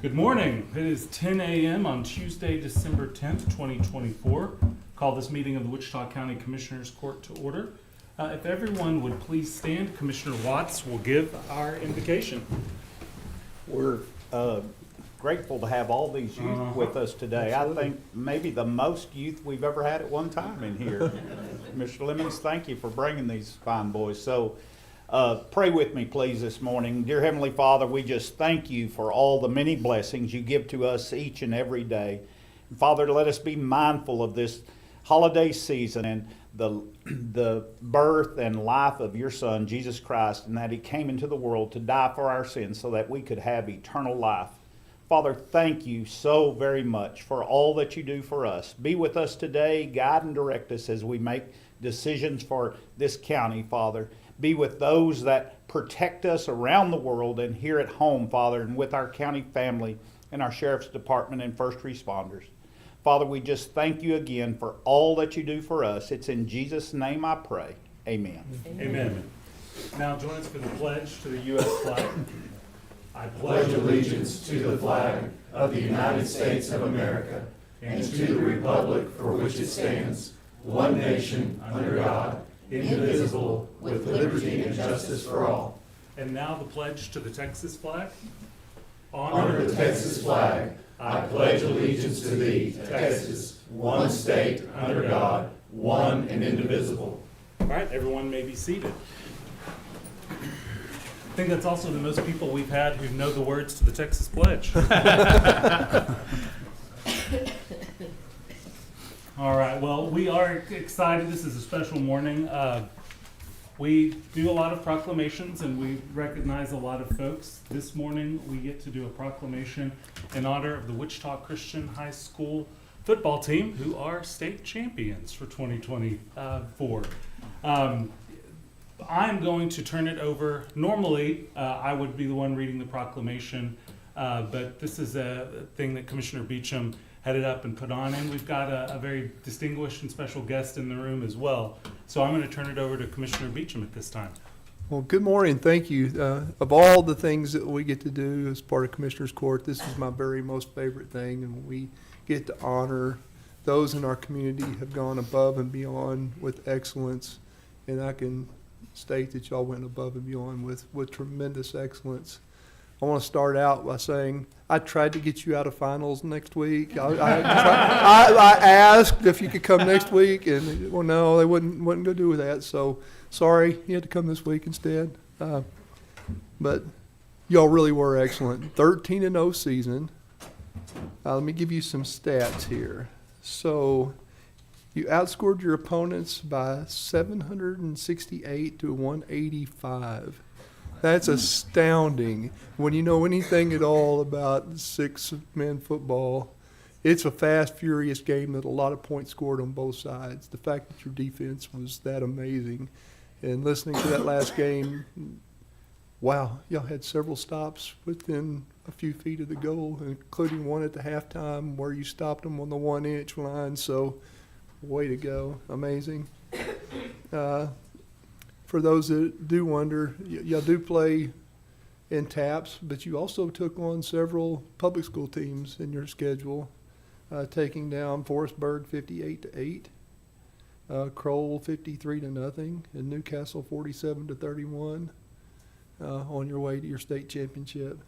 Good morning. It is 10 a.m. on Tuesday, December 10th, 2024. Call this meeting of the Wichita County Commissioners Court to order. If everyone would please stand, Commissioner Watts will give our invocation. We're grateful to have all these youth with us today. Absolutely. I think maybe the most youth we've ever had at one time in here. Mr. Lemons, thank you for bringing these fine boys. So pray with me, please, this morning. Dear Heavenly Father, we just thank you for all the many blessings you give to us each and every day. Father, let us be mindful of this holiday season and the birth and life of your Son, Jesus Christ, and that he came into the world to die for our sins so that we could have eternal life. Father, thank you so very much for all that you do for us. Be with us today, guide and direct us as we make decisions for this county, Father. Be with those that protect us around the world and here at home, Father, and with our county family and our sheriff's department and first responders. Father, we just thank you again for all that you do for us. It's in Jesus' name I pray. Amen. Amen. Now join us for the pledge to the U.S. flag. I pledge allegiance to the flag of the United States of America and to the republic for which it stands, one nation, under God, indivisible, with liberty and justice for all. And now the pledge to the Texas flag. Honor the Texas flag. I pledge allegiance to thee, Texas, one state, under God, one and indivisible. All right, everyone may be seated. I think that's also the most people we've had who know the words to the Texas Pledge. All right, well, we are excited. This is a special morning. We do a lot of proclamations and we recognize a lot of folks. This morning we get to do a proclamation in honor of the Wichita Christian High School football team, who are state champions for 2024. I'm going to turn it over. Normally, I would be the one reading the proclamation, but this is a thing that Commissioner Beecham headed up and put on, and we've got a very distinguished and special guest in the room as well. So I'm going to turn it over to Commissioner Beecham at this time. Well, good morning. Thank you. Of all the things that we get to do as part of Commissioners Court, this is my very most favorite thing, and we get to honor those in our community who have gone above and beyond with excellence, and I can state that y'all went above and beyond with tremendous excellence. I want to start out by saying I tried to get you out of finals next week. I asked if you could come next week, and well, no, they wouldn't go do with that. So sorry, you had to come this week instead. But y'all really were excellent. 13-0 season. Let me give you some stats here. So you outscored your opponents by 768 to 185. That's astounding. When you know anything at all about six-man football, it's a fast, furious game that a lot of points scored on both sides. The fact that your defense was that amazing. And listening to that last game, wow, y'all had several stops within a few feet of the goal, including one at the halftime where you stopped them on the 1-inch line. So way to go. Amazing. For those that do wonder, y'all do play in TAPS, but you also took on several public school teams in your schedule, taking down Forestburg 58-8, Kroll 53-0, and Newcastle 47-31 on your way to your state championship.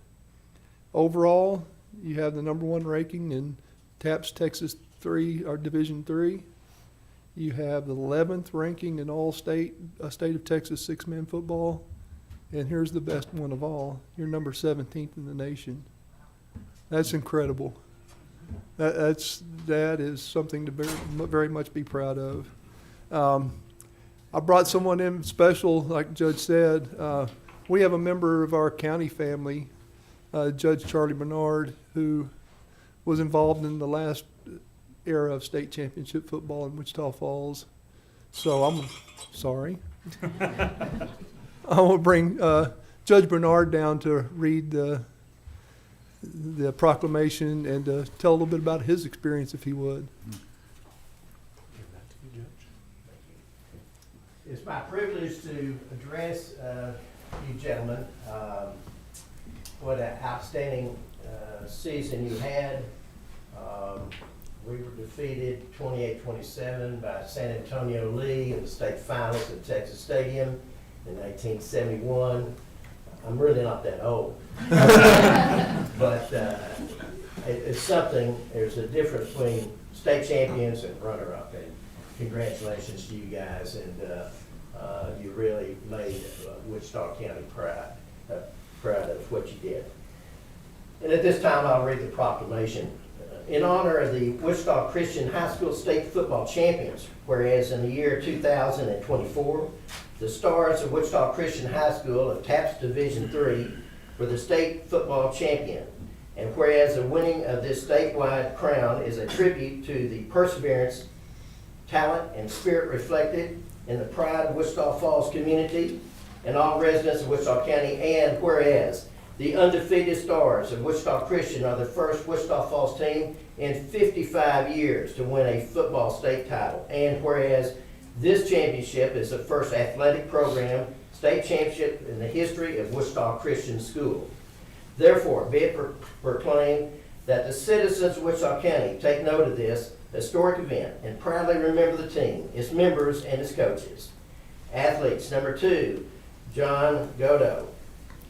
Overall, you have the number one ranking in TAPS Texas 3 or Division 3. You have the 11th ranking in all state of Texas six-man football. And here's the best one of all. You're number 17th in the nation. That's incredible. That is something to very much be proud of. I brought someone in special, like the Judge said. We have a member of our county family, Judge Charlie Bernard, who was involved in the last era of state championship football in Wichita Falls. So I'm sorry. I will bring Judge Bernard down to read the proclamation and tell a little bit about his experience, if he would. It's my privilege to address you gentlemen. What an outstanding season you had. We were defeated 28-27 by San Antonio Lee in the state finals at Texas Stadium in 1971. I'm really not that old. But it's something, there's a difference between state champions and runner-up. And congratulations to you guys. And you really made Wichita County proud of what you did. And at this time, I'll read the proclamation. In honor of the Wichita Christian High School State Football Champions, whereas in the year 2024, the Stars of Wichita Christian High School of TAPS Division III were the state football champion, and whereas the winning of this statewide crown is a tribute to the perseverance, talent, and spirit reflected in the pride of Wichita Falls community and all residents of Wichita County, and whereas the undefeated Stars of Wichita Christian are the first Wichita Falls team in 55 years to win a football state title. And whereas this championship is the first athletic program state championship in the history of Wichita Christian School. Therefore, be it proclaimed that the citizens of Wichita County take note of this historic event and proudly remember the team, its members, and its coaches. Athletes, number 2, John Godo.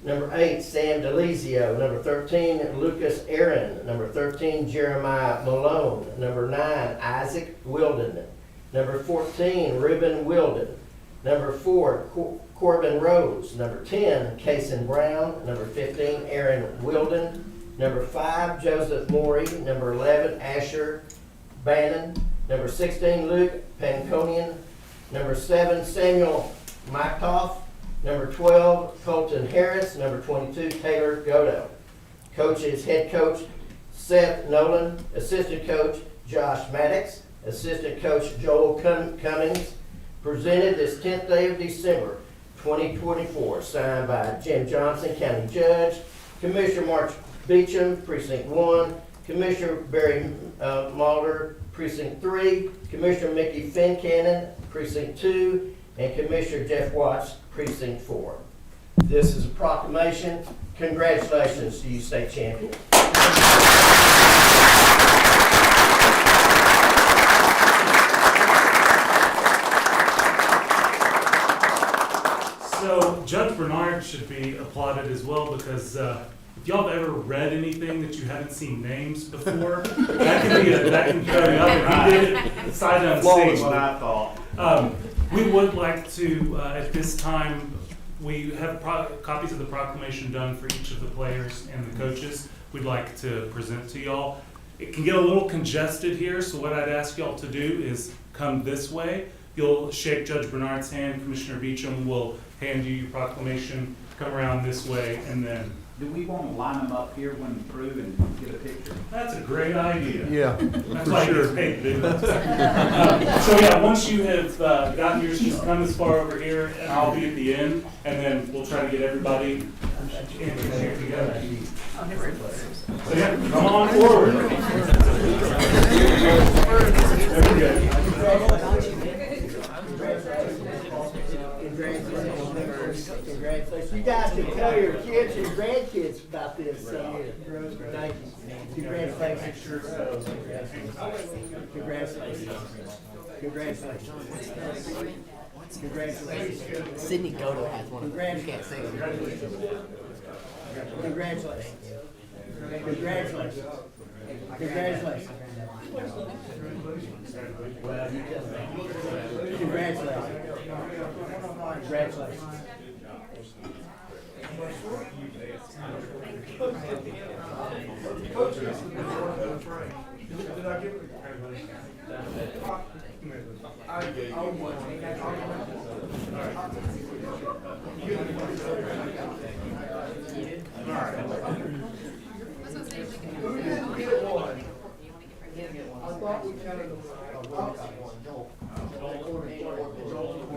Number 8, Sam DeLizio. Number 13, Lucas Aaron. Number 13, Jeremiah Malone. Number 9, Isaac Wilden. Number 14, Reuben Wilden. Number 4, Corbin Rose. Number 10, Kason Brown. Number 15, Aaron Wilden. Number 5, Joseph Morey. Number 11, Asher Bannon. Number 16, Luke Panconian. Number 7, Samuel Mykoff. Number 12, Colton Harris. Number 22, Taylor Godo. Coaches, head coach Seth Nolan. Assistant coach Josh Maddox. Assistant coach Joel Cummings. Presented this 10th day of December 2024. Signed by Jim Johnson, County Judge. Commissioner Mark Beecham, Precinct 1. Commissioner Barry Mulder, Precinct 3. Commissioner Mickey Fincannon, Precinct 2. And Commissioner Jeff Watts, Precinct 4. This is a proclamation. Congratulations to you, state champion. So Judge Bernard should be applauded as well, because if y'all have ever read anything that you haven't seen names before, that can carry up. And he did it sight unseen. What I thought. We would like to, at this time, we have copies of the proclamation done for each of the players and the coaches. We'd like to present to y'all. It can get a little congested here, so what I'd ask y'all to do is come this way. You'll shake Judge Bernard's hand. Commissioner Beecham will hand you your proclamation. Come around this way, and then. Do we want to line them up here when through and get a picture? That's a great idea. Yeah, That's for why he sure. gets paid to do that. So yeah, once you have gotten yours, just come as far over here, and I'll be at the end, and then we'll try to get everybody in here together. So yeah, come on forward. Very good. Congratulations. You guys can tell your kids and grandkids about this. Thank you. Congratulations. Congratulations. Congratulations. Congratulations. Sydney Godo has one. You can't say it. Congratulations. Congratulations. Congratulations. Well, you tell me. Congratulations. Congratulations.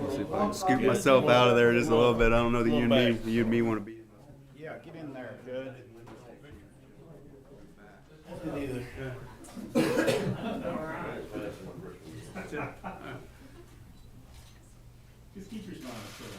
See if I can scoop myself out of there just a little bit. I don't know that you and me want to be. Yeah, get in there, Judge. Just keep your smile still.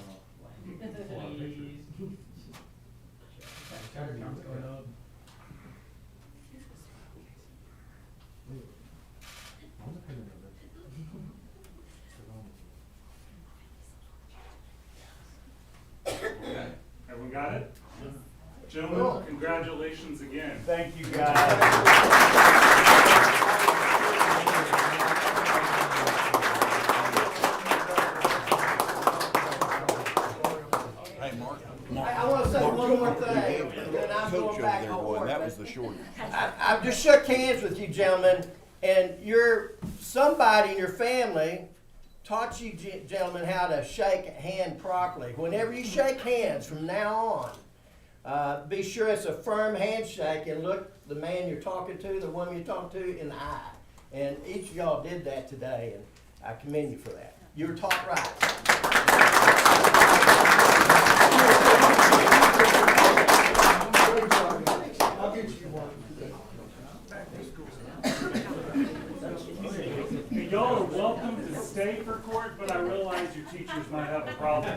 Got it? Gentlemen, congratulations again. Thank you, guys. I want to say one more thing, and then I'm going back on work. That was the short. I just shook hands with you gentlemen, and somebody in your family taught you gentlemen how to shake a hand properly. Whenever you shake hands from now on, be sure it's a firm handshake and look the man you're talking to, the woman you're talking to in the eye. And each of y'all did that today, and I commend you for that. You were taught right. I'll get you one. Y'all are welcome to stay for court, but I realize your teachers might have a problem.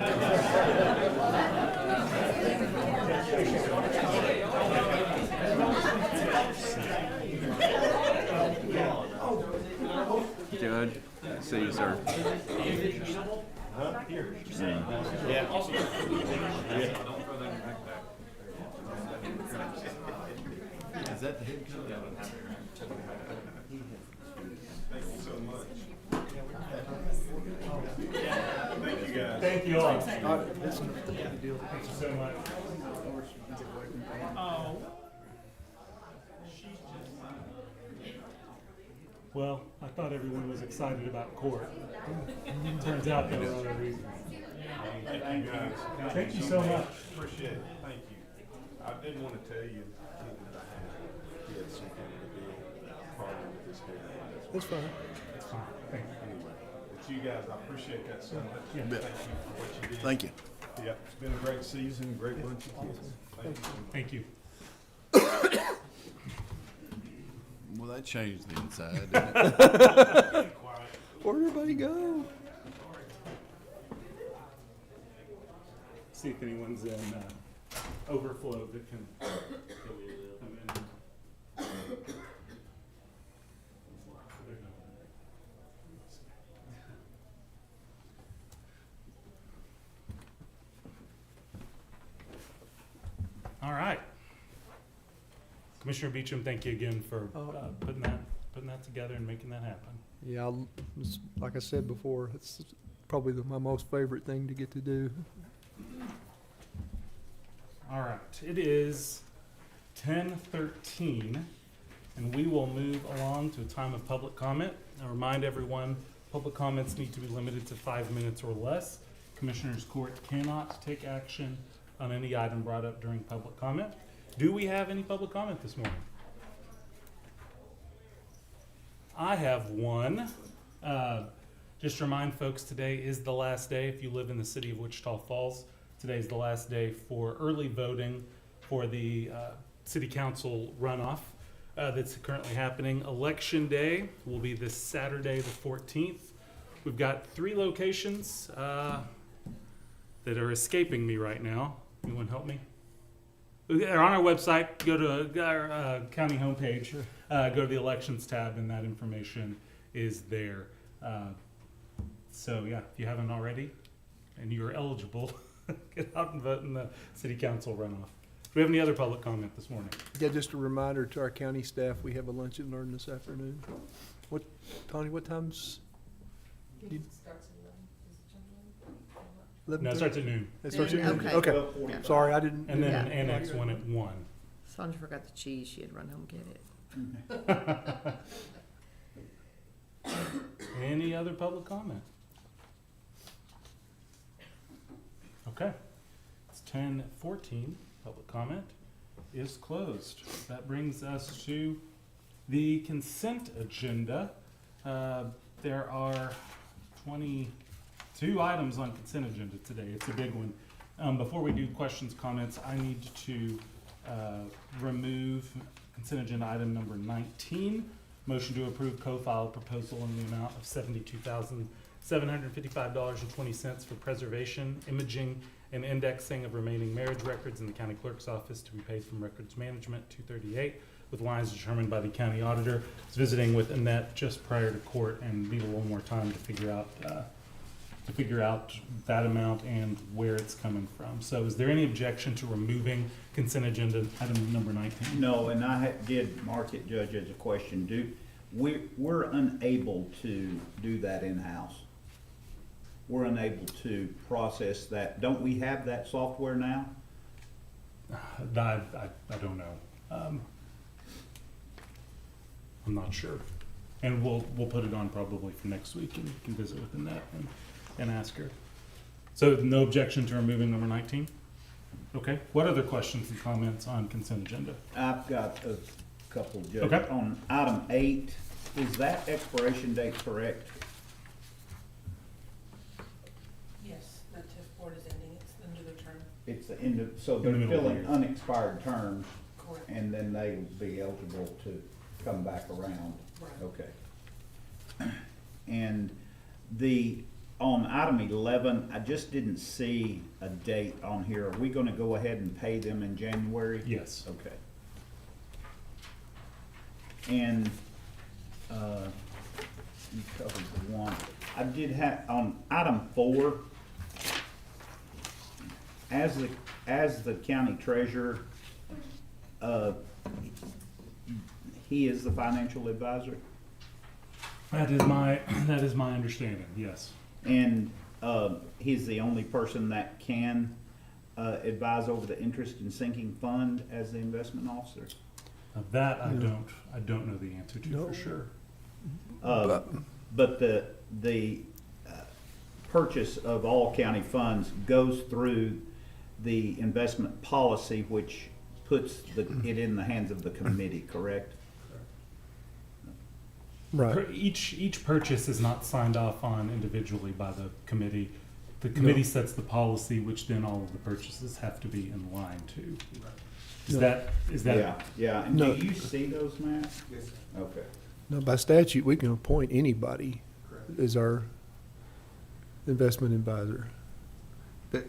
Judge, see you, sir. Is that the head coach? Thank you so much. Thank you, guys. Thank you all. Thank you so much. Well, I thought everyone was excited about court. Turns out there were other reasons. Thank you, guys. Thank you so much. Appreciate it. Thank you. I didn't want to tell you that he had some kind of a deal problem with this head. That's fine. Thank you. Anyway, but you guys, I appreciate that so much. Yeah. Thank you for what you did. Thank you. Yeah, it's been a great season, great bunch of kids. Thank you. Thank you. Well, that changed the inside, didn't it? Where'd everybody go? See if anyone's in overflow that can come in. All right. Commissioner Beecham, thank you again for putting that together and making that happen. Yeah, like I said before, it's probably my most favorite thing to get to do. All right, it is 10:13, and we will move along to a time of public comment. I remind everyone, public comments need to be limited to 5 minutes or less. Commissioners Court cannot take action on any item brought up during public comment. Do we have any public comment this morning? I have one. Just to remind folks, today is the last day, if you live in the city of Wichita Falls, today is the last day for early voting for the city council runoff that's currently happening. Election day will be this Saturday, the 14th. We've got 3 locations that are escaping me right now. Anyone help me? They're on our website. Go to our county homepage, go to the elections tab, and that information is there. So yeah, if you haven't already, and you're eligible, get out and vote in the city council runoff. Do we have any other public comment this morning? Yeah, just a reminder to our county staff, we have a lunch and learn this afternoon. What, Tony, what time's? It starts at 11? No, it starts at noon, It starts at Noon, noon? okay. Okay, sorry, I didn't. and then Yeah. an annex one at 1. Sandra forgot the cheese. She had to run home and get it. Any other public comment? Okay, it's 10:14. Public comment is closed. That brings us to the consent agenda. There are 22 items on consent agenda today. It's a big one. Before we do questions, comments, I need to remove consent agenda item number 19. Motion to approve co-filed proposal in the amount of $72,755.20 for preservation, imaging, and indexing of remaining marriage records in the county clerk's office to be paid from records management 238, with lines determined by the county auditor. I was visiting with Annette just prior to court and need a little more time to figure out to figure out that amount and where it's coming from. So is there any objection to removing consent agenda item number 19? No, and I did mark it, Judge, as a question. We're unable to do that in-house. We're unable to process that. Don't we have that software now? I don't know. I'm not sure. And we'll put it on probably for next week, and you can visit with Annette and ask her. So no objection to removing number 19? Okay. What other questions and comments on consent agenda? I've got a couple, Judge. Okay. On item 8, is that expiration date correct? Yes, the TIF board is ending, it's the end of their term. It's the end of, so In the they're middle of the filling year. unexpired terms, Correct. and then they'll be eligible to come back around. Right. Okay. And on item 11, I just didn't see a date on here. Are we gonna go ahead and pay them in January? Yes. Okay. And, you covered the one. I did have, on item 4, as the county treasurer, he is the financial advisor, That is my understanding, yes. and he's the only person that can advise over the interest and sinking fund as the investment officer. That I don't know the answer to for sure. But the purchase of all county funds goes through the investment policy, which puts it in the hands of the committee, correct? Right. Each purchase is not signed off on individually by the committee. The committee sets the policy, which then all of the purchases have to be in line to. Is No. that? Yeah, and No. do you see those, Matt? Yes. Okay. Now, by statute, we can appoint anybody as our investment advisor. But,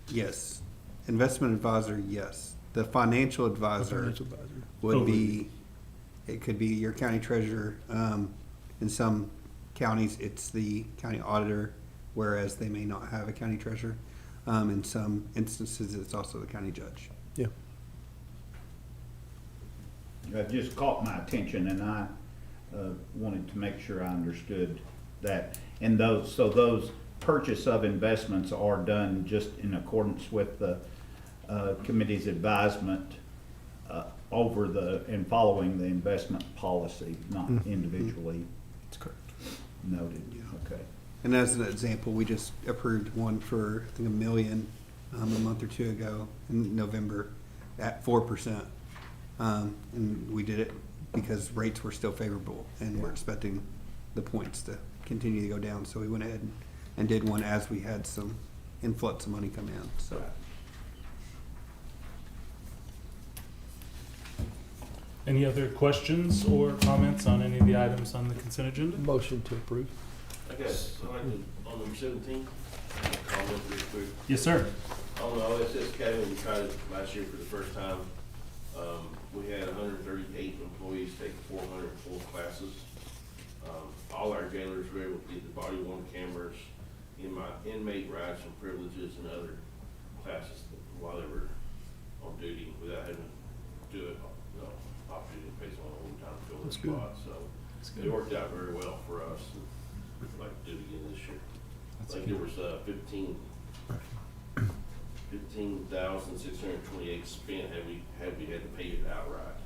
yes, investment advisor, yes. The financial advisor Financial advisor. would be, it could be your county treasurer. In some counties, it's the county auditor, whereas they may not have a county treasurer. In some instances, it's also the county judge. Yeah. That just caught my attention, and I wanted to make sure I understood that. And those purchase of investments are done just in accordance with the committee's advisement over and following the investment policy, not individually That's correct. noted. Okay. And as an example, we just approved one for, I think, $1 million a month or two ago in November at 4%. And we did it because rates were still favorable and we're expecting the points to continue to go down. So we went ahead and did one as we had some influx of money come in, so. Any other questions or comments on any of the items on the consent agenda? Motion to approve. I guess, on number 17, comment real quick. Yes, sir. On the OSS Academy, we tried it last year for the first time. We had 138 employees take 400 full classes. All our jailers were able to get the body-worn cameras, inmate rights and privileges, and other classes while they were on duty without having to do it, opportunity to pay someone overtime to fill That's the good. spot. So That's it good. worked out very well for us. And we'd like to do it again this year. That's I think good. there was 15,628 spent had we had to pay it outright.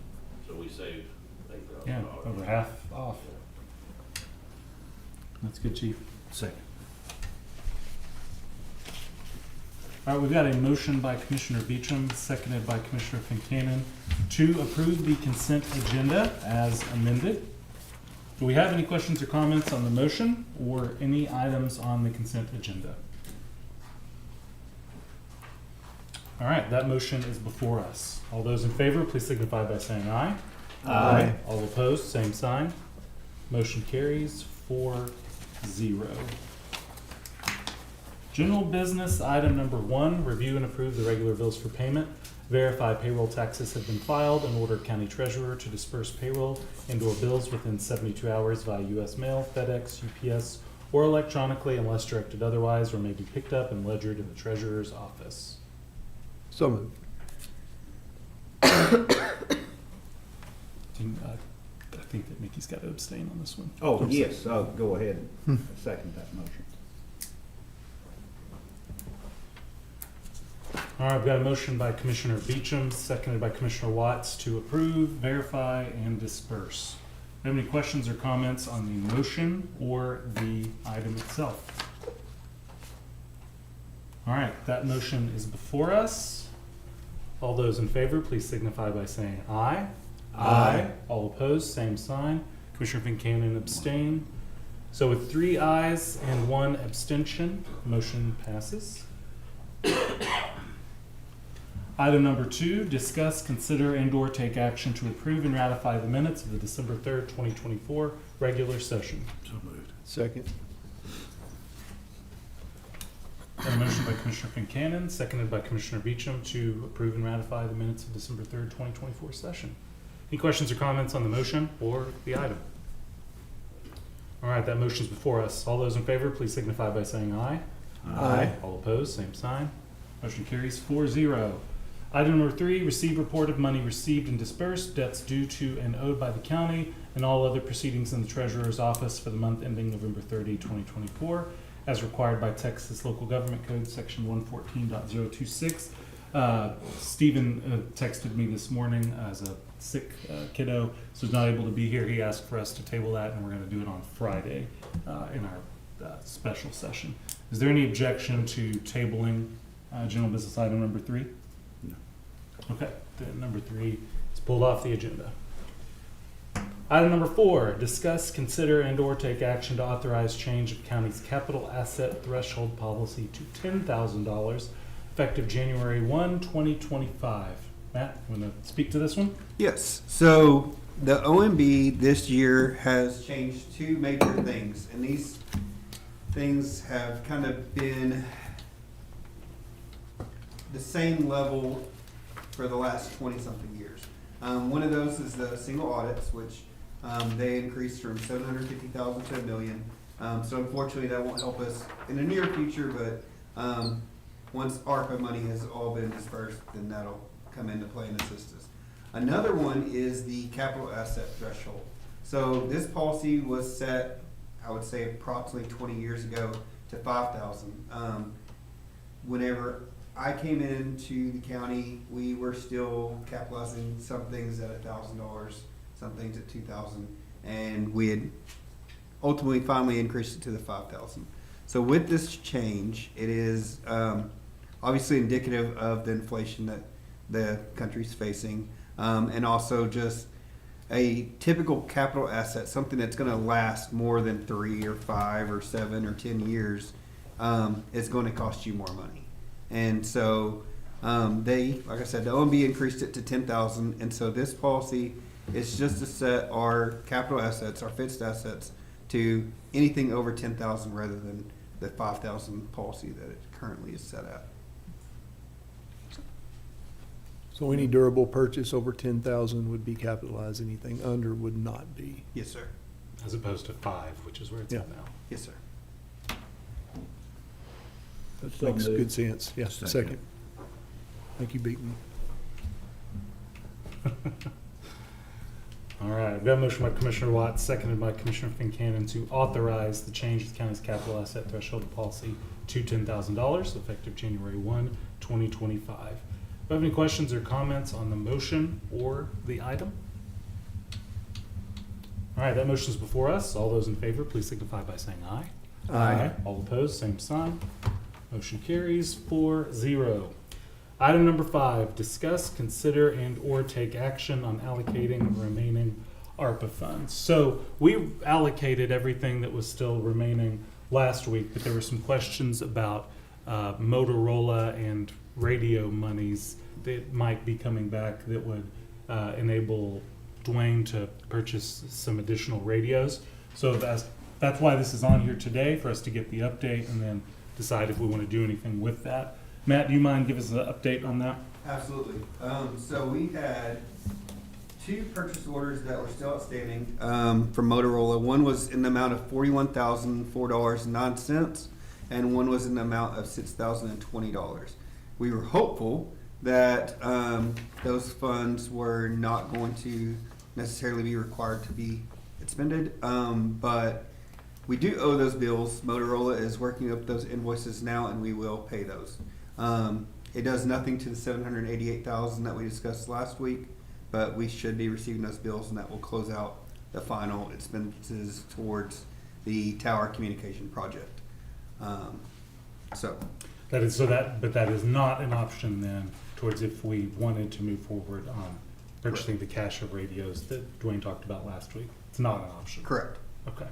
So we saved $8,000. Yeah, over half off. That's good, Chief. Second. All right, we've got a motion by Commissioner Beecham, seconded by Commissioner Fincannon, to approve the consent agenda as amended. Do we have any questions or comments on the motion or any items on the consent agenda? All right, that motion is before us. All those in favor, please signify by saying aye. Aye. All opposed, same sign. Motion carries 4-0. General business, item number 1, review and approve the regular bills for payment. Verify payroll taxes have been filed and order county treasurer to disperse payroll and/or bills within 72 hours via U.S. mail, FedEx, UPS, or electronically unless directed otherwise, or may be picked up and ledgered in the treasurer's office. So moved. I think that Mickey's got to abstain on this one. Oh, yes, go ahead and second that motion. All right, I've got a motion by Commissioner Beecham, seconded by Commissioner Watts to approve, verify, and disperse. Do you have any questions or comments on the motion or the item itself? All right, that motion is before us. All those in favor, please signify by saying aye. Aye. All opposed, same sign. Commissioner Fincannon abstain. So with 3 ayes and 1 abstention, motion passes. Item number 2, discuss, consider, and/or take action to approve and ratify the minutes of the December 3rd, 2024 regular session. So moved. Second. Got a motion by Commissioner Fincannon, seconded by Commissioner Beecham to approve and ratify the minutes of December 3rd, 2024 session. Any questions or comments on the motion or the item? All right, that motion's before us. All those in favor, please signify by saying aye. Aye. All opposed, same sign. Motion carries 4-0. Item number 3, receive report of money received and dispersed, debts due to and owed by the county, and all other proceedings in the treasurer's office for the month ending November 30, 2024, as required by Texas Local Government Code, Section 114.026. Stephen texted me this morning as a sick kiddo, so he's not able to be here. He asked for us to table that, and we're going to do it on Friday in our special session. Is there any objection to tabling general business item number 3? No. Okay, then number 3 is pulled off the agenda. Item number 4, discuss, consider, and/or take action to authorize change of county's capital asset threshold policy to $10,000 effective January 1, 2025. Matt, you want to speak to this one? Yes, so the OMB this year has changed 2 major things, and these things have kind of been the same level for the last 20-something years. One of those is the single audits, which they increased from $750,000 to $1 million. So unfortunately, that won't help us in the near future, but once ARPA money has all been dispersed, then that'll come into play and assist us. Another one is the capital asset threshold. So this policy was set, I would say approximately 20 years ago, to $5,000. Whenever I came into the county, we were still capitalizing some things at $1,000, some things at $2,000, and we had ultimately finally increased it to the $5,000. So with this change, it is obviously indicative of the inflation that the country's facing, and also just a typical capital asset, something that's going to last more than 3 or 5 or 7 or 10 years, is going to cost you more money. And so they, like I said, the OMB increased it to $10,000, and so this policy is just to set our capital assets, our fixed assets, to anything over $10,000 rather than the $5,000 policy that it currently is set at. So any durable purchase over 10,000 would be capitalized, anything under would not be. Yes, sir. As opposed to 5, which is where it's at Yeah. now. Yes, sir. That So makes moved. good sense. Yeah, Second. second. Thank you, beat me. All right, I've got a motion by Commissioner Watts, seconded by Commissioner Fincannon to authorize the change of the county's capital asset threshold policy to $10,000 effective January 1, 2025. Do you have any questions or comments on the motion or the item? All right, that motion is before us. All those in favor, please signify by saying aye. Aye. All opposed, same sign. Motion carries 4-0. Item number 5, discuss, consider, and/or take action on allocating remaining ARPA funds. So we allocated everything that was still remaining last week, but there were some questions about Motorola and radio monies that might be coming back that would enable Dwayne to purchase some additional radios. So that's why this is on here today, for us to get the update and then decide if we want to do anything with that. Matt, do you mind give us an update on that? Absolutely. So we had two purchase orders that were still outstanding from Motorola. One was in the amount of $41,004.09, and one was in the amount of $6,020. We were hopeful that those funds were not going to necessarily be required to be expended, but we do owe those bills. Motorola is working up those invoices now, and we will pay those. It does nothing to the $788,000 that we discussed last week, but we should be receiving those bills, and that will close out the final expenses towards the tower communication project. So That is, but that is not an option then towards if we wanted to move forward on purchasing the cache of radios that Dwayne talked about last week. It's not an option. correct. Okay.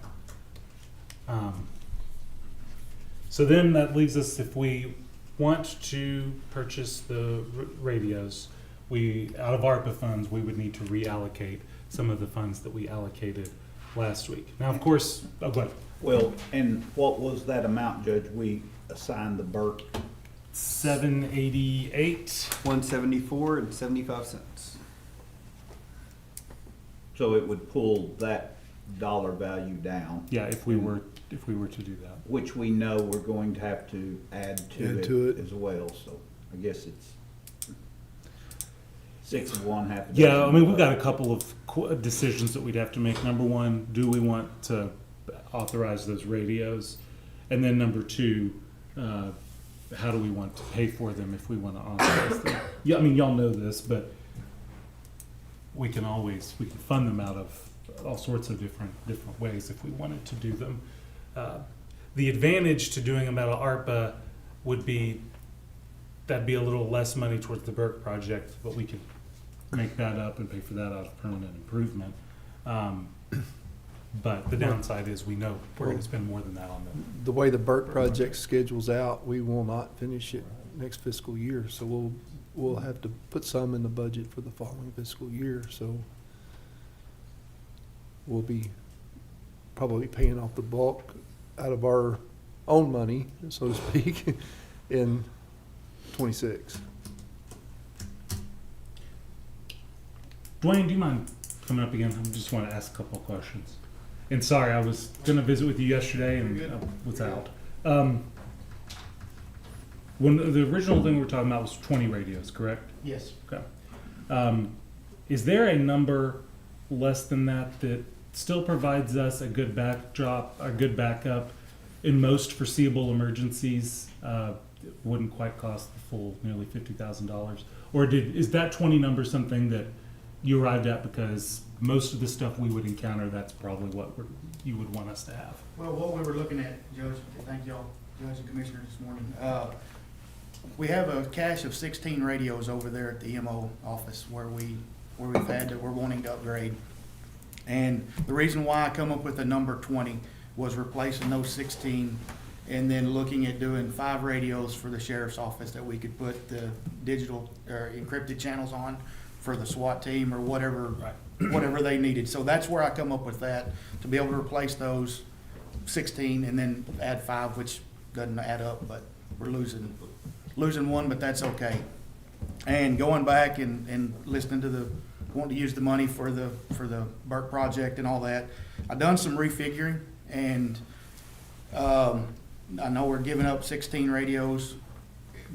So then that leaves us, if we want to purchase the radios, out of ARPA funds, we would need to reallocate some of the funds that we allocated last week. Now, of course, go ahead. Well, and what was that amount, Judge, we assigned the Burke? 788. $174.75. So it would pull that dollar value down, Yeah, if we were to do that. which we know we're going to have to add Add to to it it. as well, so I guess it's 6 of one, half a dozen. Yeah, I mean, we've of got the a other. couple of decisions that we'd have to make. Number one, do we want to authorize those radios? And then number two, how do we want to pay for them if we want to authorize them? Yeah, I mean, y'all know this, but we can fund them out of all sorts of different ways if we wanted to do them. The advantage to doing them out of ARPA would be that'd be a little less money towards the Burke project, but we could make that up and pay for that out of permanent improvement. But the downside is we know we're going to spend more than that on them. The way the Burke project schedules out, we will not finish it next fiscal year, so we'll have to put some in the budget for the following fiscal year, so we'll be probably paying off the bulk out of our own money, so to speak, in '26. Dwayne, do you mind coming up again? I just want to ask a couple of questions. And sorry, I was going to visit with you yesterday and I was out. When the original thing we were talking about was 20 radios, correct? Yes. Okay. Is there a number less than that that still provides us a good backdrop, a good backup in most foreseeable emergencies? It wouldn't quite cost the full nearly $50,000. Or is that 20 number something that you arrived at because most of the stuff we would encounter, that's probably what you would want us to have? Well, what we were looking at, Judge, thank y'all, Judge and Commissioner, this morning. We have a cache of 16 radios over there at the MO office where we're wanting to upgrade. And the reason why I come up with the number 20 was replacing those 16 and then looking at doing 5 radios for the sheriff's office that we could put the digital or encrypted channels on for the SWAT team or whatever they needed. So that's where I come up with that, to be able to replace those 16 and then add 5, which doesn't add up, but we're losing one, but that's okay. And going back and listening to wanting to use the money for the Burke project and all that, I've done some refiguring, and I know we're giving up 16 radios,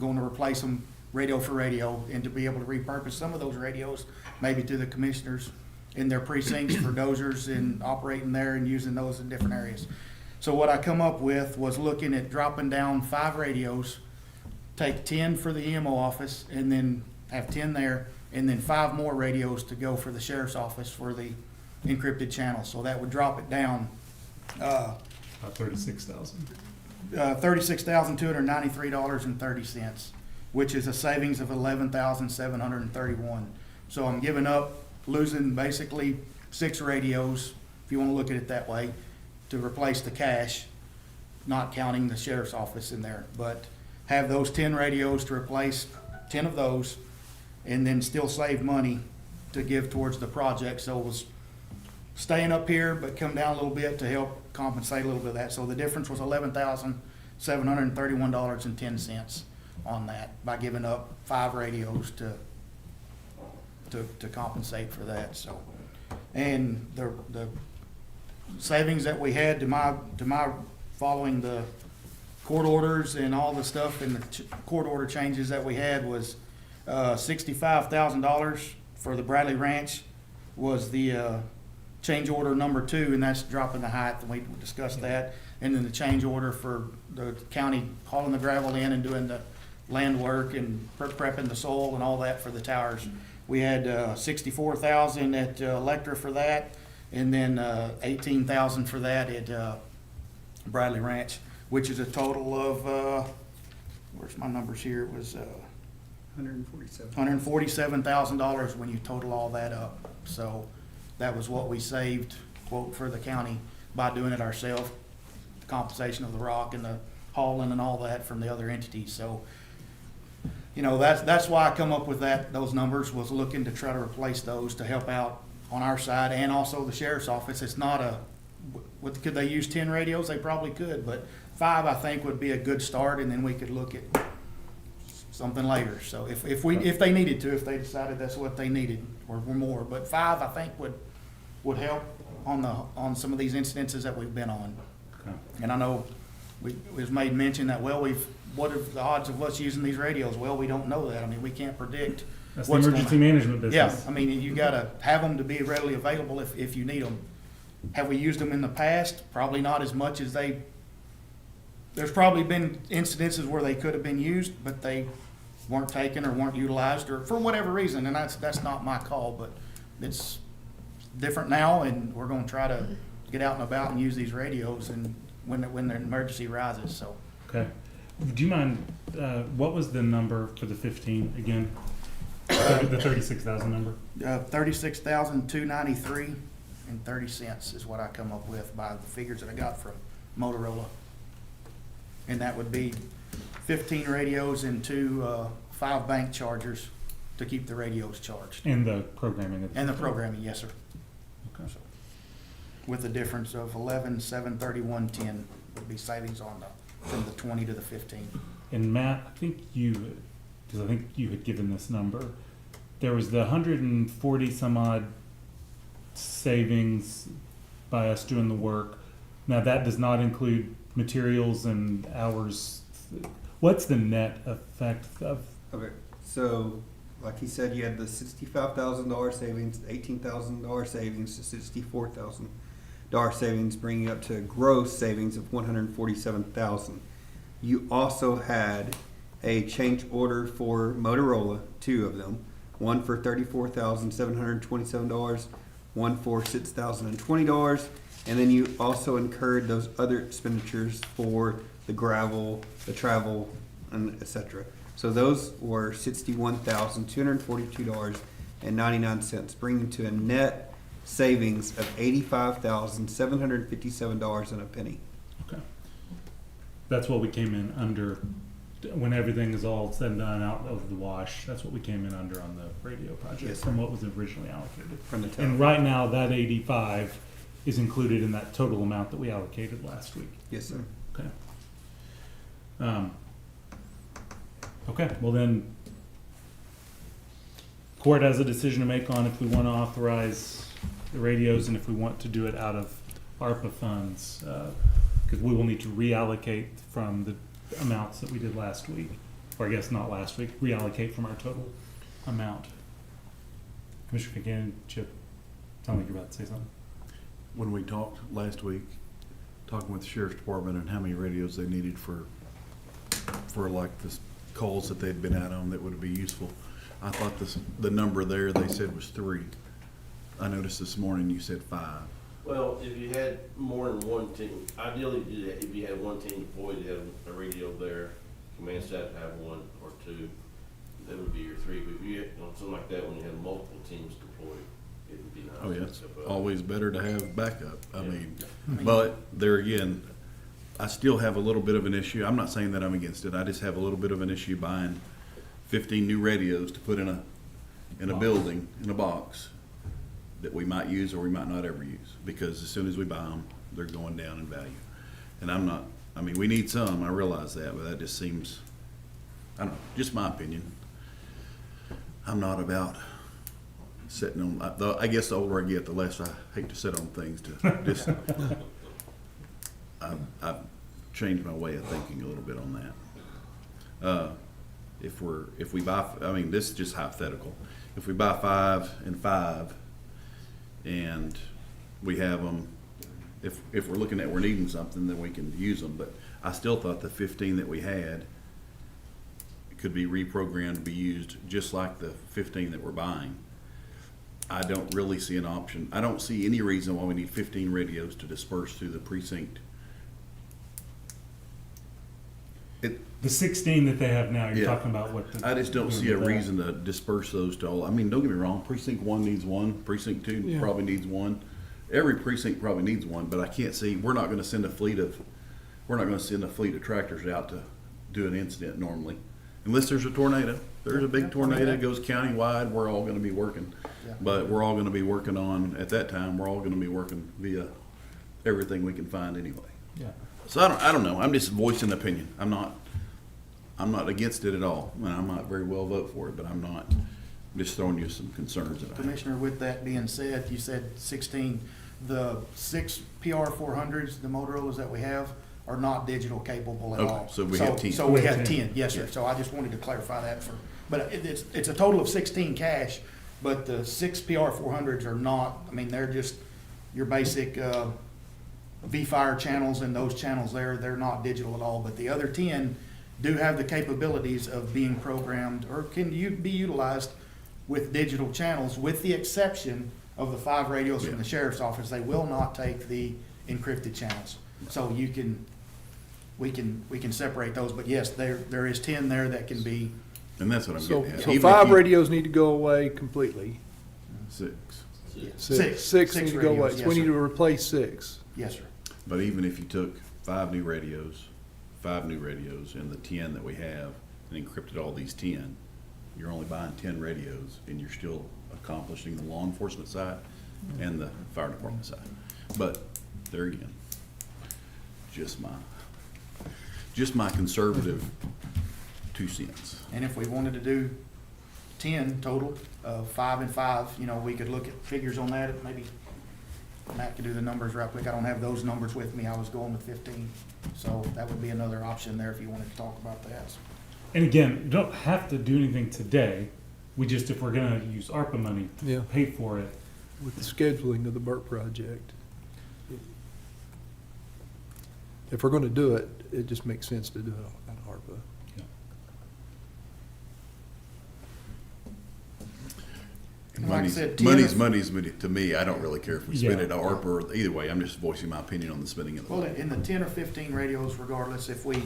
going to replace them radio for radio, and to be able to repurpose some of those radios maybe to the commissioners in their precincts for dozers and operating there and using those in different areas. So what I come up with was looking at dropping down 5 radios, take 10 for the EMO office, and then have 10 there, and then 5 more radios to go for the sheriff's office for the encrypted channel. So that would drop it down About 36,000. $36,293.30, which is a savings of $11,731. So I'm giving up, losing basically 6 radios, if you want to look at it that way, to replace the cache, not counting the sheriff's office in there. But have those 10 radios to replace 10 of those, and then still save money to give towards the project. So it was staying up here, but come down a little bit to help compensate a little bit of that. So the difference was $11,731.10 on that by giving up 5 radios to to compensate for that, so. And the savings that we had to my following the court orders and all the stuff and the court order changes that we had was $65,000 for the Bradley Ranch was the change order number 2, and that's dropping the height, and we discussed that. And then the change order for the county hauling the gravel in and doing the land work and prepping the soil and all that for the towers. We had $64,000 at Electra for that, and then $18,000 for that at Bradley Ranch, which is a total of where's my numbers here? It was $147,000 when you total all that up. So that was what we saved, quote, for the county by doing it ourselves. The compensation of the rock and the hauling and all that from the other entities. So, you know, that's why I come up with those numbers, was looking to try to replace those to help out on our side, and also the sheriff's office. It's not could they use 10 radios? They probably could, but 5 I think would be a good start, and then we could look at something later. So if they needed to, if they decided that's what they needed or more, but 5 I think would help on some of these incidences that we've been on. Okay. And I know it was made mention that, well, what are the odds of us using these radios? Well, we don't know that. I mean, we can't predict. That's the emergency management business. Yeah, I mean, you gotta have them to be readily available if you need them. Have we used them in the past? Probably not as much as there's probably been incidences where they could have been used, but they weren't taken or weren't utilized, or for whatever reason, and that's not my call, but it's different now, and we're gonna try to get out and about and use these radios and when the emergency rises, so. Okay. Do you mind, what was the number for the 15 again? The 36,000 number? $36,293.30 is what I come up with by the figures that I got from Motorola. And that would be 15 radios and 2 5 bank chargers to keep the radios charged. And the programming of And the programming, yes, sir. Okay. So, with the difference of 11,731.10 would be savings on from the 20 to the 15. And Matt, because I think you had given this number, there was the 140 some odd savings by us doing the work. Now that does not include materials and hours. What's the net effect of? Okay, so like he said, you had the $65,000 savings, $18,000 savings to $64,000 savings, bringing you up to a gross savings of $147,000. You also had a change order for Motorola, 2 of them, one for $34,727, one for $6,020, and then you also incurred those other expenditures for the gravel, the travel, and etc. So those were $61,242.99, bringing to a net savings of $85,757 and a penny. Okay. That's what we came in under when everything is all said and done out of the wash. That's what we came in under on the radio project, yes, from what was originally allocated. From the town. And right now, that 85 is included in that total amount that we allocated last week. Yes, sir. Okay. Okay, well then, court has a decision to make on if we want to authorize the radios and if we want to do it out of ARPA funds, because we will need to reallocate from the amounts that we did last week, or I guess not last week, reallocate from our total amount. Commissioner Kincannon, Chip, sound like you're about to say something. When we talked last week, talking with the sheriff's department and how many radios they needed for like the calls that they'd been out on that would be useful, I thought the number there they said was 3. I noticed this morning you said 5. Well, if you had more than one team, ideally, if you had one team deployed, you have a radio there, command staff have 1 or 2, that would be your 3. But if you had something like that, when you had multiple teams deployed, it would be nice. Oh, yeah, it's So, always better to have backup. I Yeah. mean, but there again, I still have a little bit of an issue. I'm not saying that I'm against it. I just have a little bit of an issue buying 15 new radios to put in a building, in a box, that we might use or we might not ever use, because as soon as we buy them, they're going down in value. And I mean, we need some, I realize that, but that just seems, I don't know, just my opinion. I'm not about sitting on, I guess the older I get, the less I hate to sit on things to just, I've changed my way of thinking a little bit on that. If we buy, I mean, this is just hypothetical. If we buy 5 and 5 and we have them, if we're looking at we're needing something, then we can use them. But I still thought the 15 that we had could be reprogrammed to be used just like the 15 that we're buying. I don't really see an option. I don't see any reason why we need 15 radios to disperse through the precinct. The 16 that they have now, you're Yeah. talking about what? I just don't see a reason to disperse those to all. I mean, don't get me wrong, precinct 1 needs one, precinct 2 Yeah. probably needs one. Every precinct probably needs one, but I can't see, we're not gonna send a fleet of tractors out to do an incident normally. Unless there's a tornado. There's a big tornado that goes countywide, we're all gonna be working. Yeah. But we're all gonna be working on, at that time, we're all gonna be working via everything we can find anyway. Yeah. So I don't know, I'm just voicing an opinion. I'm not against it at all, and I might very well vote for it, but I'm not. I'm just throwing you some concerns that I have. Commissioner, with that being said, you said 16, the 6 PR400s, the Motorola's that we have, are not digital capable at Okay, all. so we have 10. So we have 10. 10, yes, sir. So I just wanted to clarify that but it's a total of 16 cash, but the 6 PR400s are not, I mean, they're just your basic V-Fire channels and those channels there, they're not digital at all. But the other 10 do have the capabilities of being programmed or can be utilized with digital channels, with the exception of the 5 radios from the sheriff's office. They will not take the encrypted channels. So we can separate those, but yes, there is 10 there that can be, And that's what I'm So, getting at. so Even if 5 you- radios need to go away completely. 6. Six. Six Six need to go away. radios, So yes, we need sir. to replace 6. yes, sir. But even if you took 5 new radios, 5 new radios, and the 10 that we have, and encrypted all these 10, you're only buying 10 radios, and you're still accomplishing the law enforcement side and the fire department side. But there again, just my conservative 2 cents. And if we wanted to do 10 total, 5 and 5, we could look at figures on that. Maybe Matt could do the numbers right quick. I don't have those numbers with me. I was going with 15. So that would be another option there if you wanted to talk about that. And again, you don't have to do anything today. We just, if we're gonna use ARPA money Yeah. to pay for it, With the scheduling of the BERT project. If we're gonna do it, it just makes sense to do it on ARPA. And like I said, 10 Money's money to me. I don't really care if we spend Yeah. it on ARPA or either way. I'm just voicing my opinion on the spending of the Well, money. in the 10 or 15 radios, regardless, if we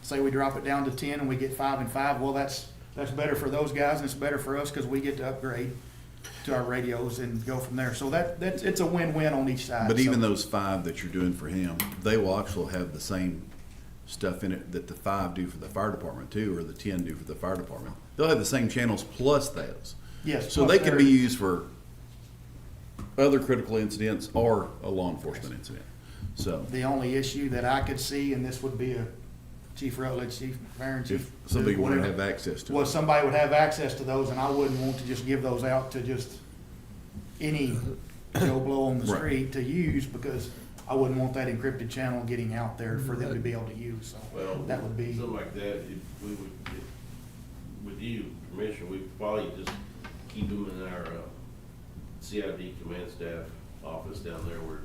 say we drop it down to 10 and we get 5 and 5, well, that's better for those guys and it's better for us because we get to upgrade to our radios and go from there. So it's a win-win on each side. But even So- those 5 that you're doing for him, they will actually have the same stuff in it that the 5 do for the fire department too, or the 10 do for the fire department. They'll have the same channels plus those. Yes. So plus they can be used for other critical incidents or a law enforcement incident. So The only issue that I could see, and this would be a Chief Rutledge, Chief Barron, if Chief. somebody wanted to whatever, have access to well, it. somebody would have access to those, and I wouldn't want to just give those out to just any Joe Blow on the Right. street to use, because I wouldn't want that encrypted channel getting out there for them to be able to use, so Well, that would be, something like that, if we would, with you, Commissioner, we'd probably just keep them in our, CID command staff office down there where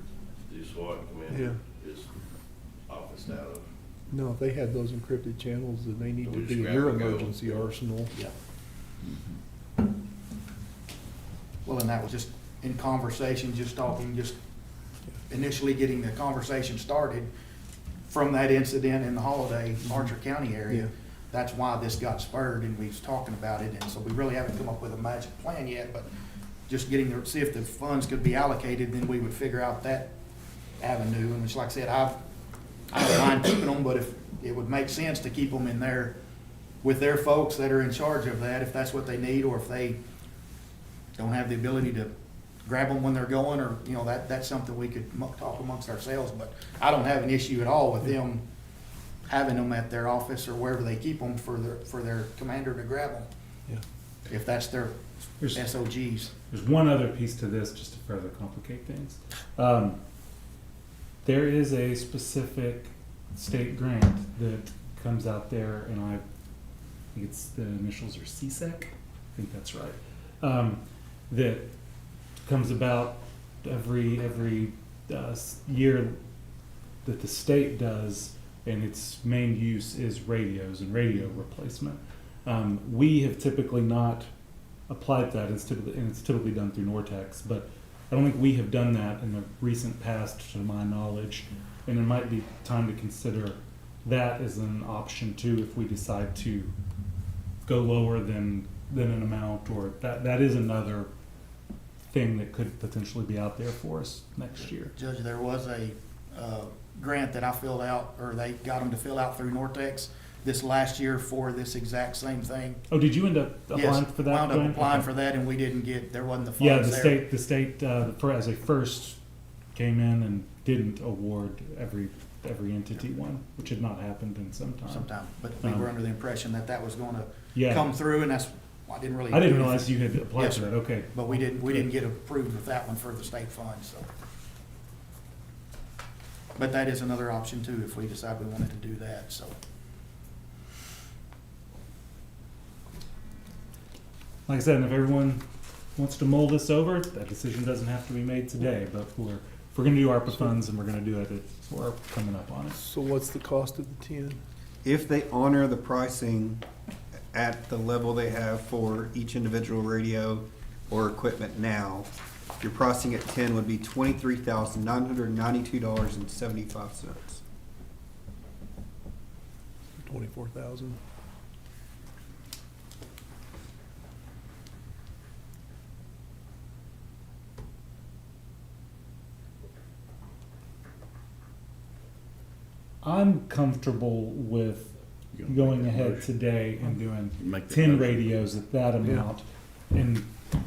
the SWAT commander is officed out of. No, if they have those encrypted channels, then they need to We just be in grab your and go. emergency arsenal. yeah. Well, and that was just in conversation, just talking, just initially getting the conversation started from that incident in the Holiday, Archer County area. Yeah. That's why this got spurred and we was talking about it, and so we really haven't come up with a magic plan yet, but just getting to see if the funds could be allocated, then we would figure out that avenue, and it's like I said, I don't mind keeping them, but if it would make sense to keep them in there with their folks that are in charge of that, if that's what they need, or if they don't have the ability to grab them when they're going, or, that's something we could talk amongst ourselves, but I don't have an issue at all with them having them at their office or wherever they keep them for their commander to grab them. Yeah. if that's their There's- SOGs. There's one other piece to this, just to further complicate things. There is a specific state grant that comes out there, and I think it's, the initials are CSEC, I think that's right, that comes about every year that the state does, and its main use is radios and radio replacement. We have typically not applied that, and it's typically done through Nortex, but I don't think we have done that in the recent past, to my knowledge, and it might be time to consider that as an option too, if we decide to go lower than an amount, or that is another thing that could potentially be out there for us next year. Judge, there was a grant that I filled out, or they got them to fill out through Nortex this last year for this exact same thing. Oh, did you end up applying Yes, for that? wound up Dwayne? applying Okay. for that, and we didn't get, there wasn't the Yeah, funds there. the state, as a first, came in and didn't award every entity one, which had not happened in some time. Sometime, but we were under the impression that that was gonna Yeah, come through, and that's, I didn't really. I didn't do realize anything. you had applied Yes, for sir. that, okay. But we didn't get approved with that one for the state funds, so. But that is another option too, if we decide we wanted to do that, so. Like I said, and if everyone wants to mull this over, that decision doesn't have to be made today, but if we're gonna do ARPA funds, and we're gonna do it, we're coming up on it. So what's the cost of the 10? If they honor the pricing at the level they have for each individual radio or equipment now, your pricing at 10 would be $23,992.75. 24,000. I'm comfortable with going ahead today and doing 10 radios at that amount, and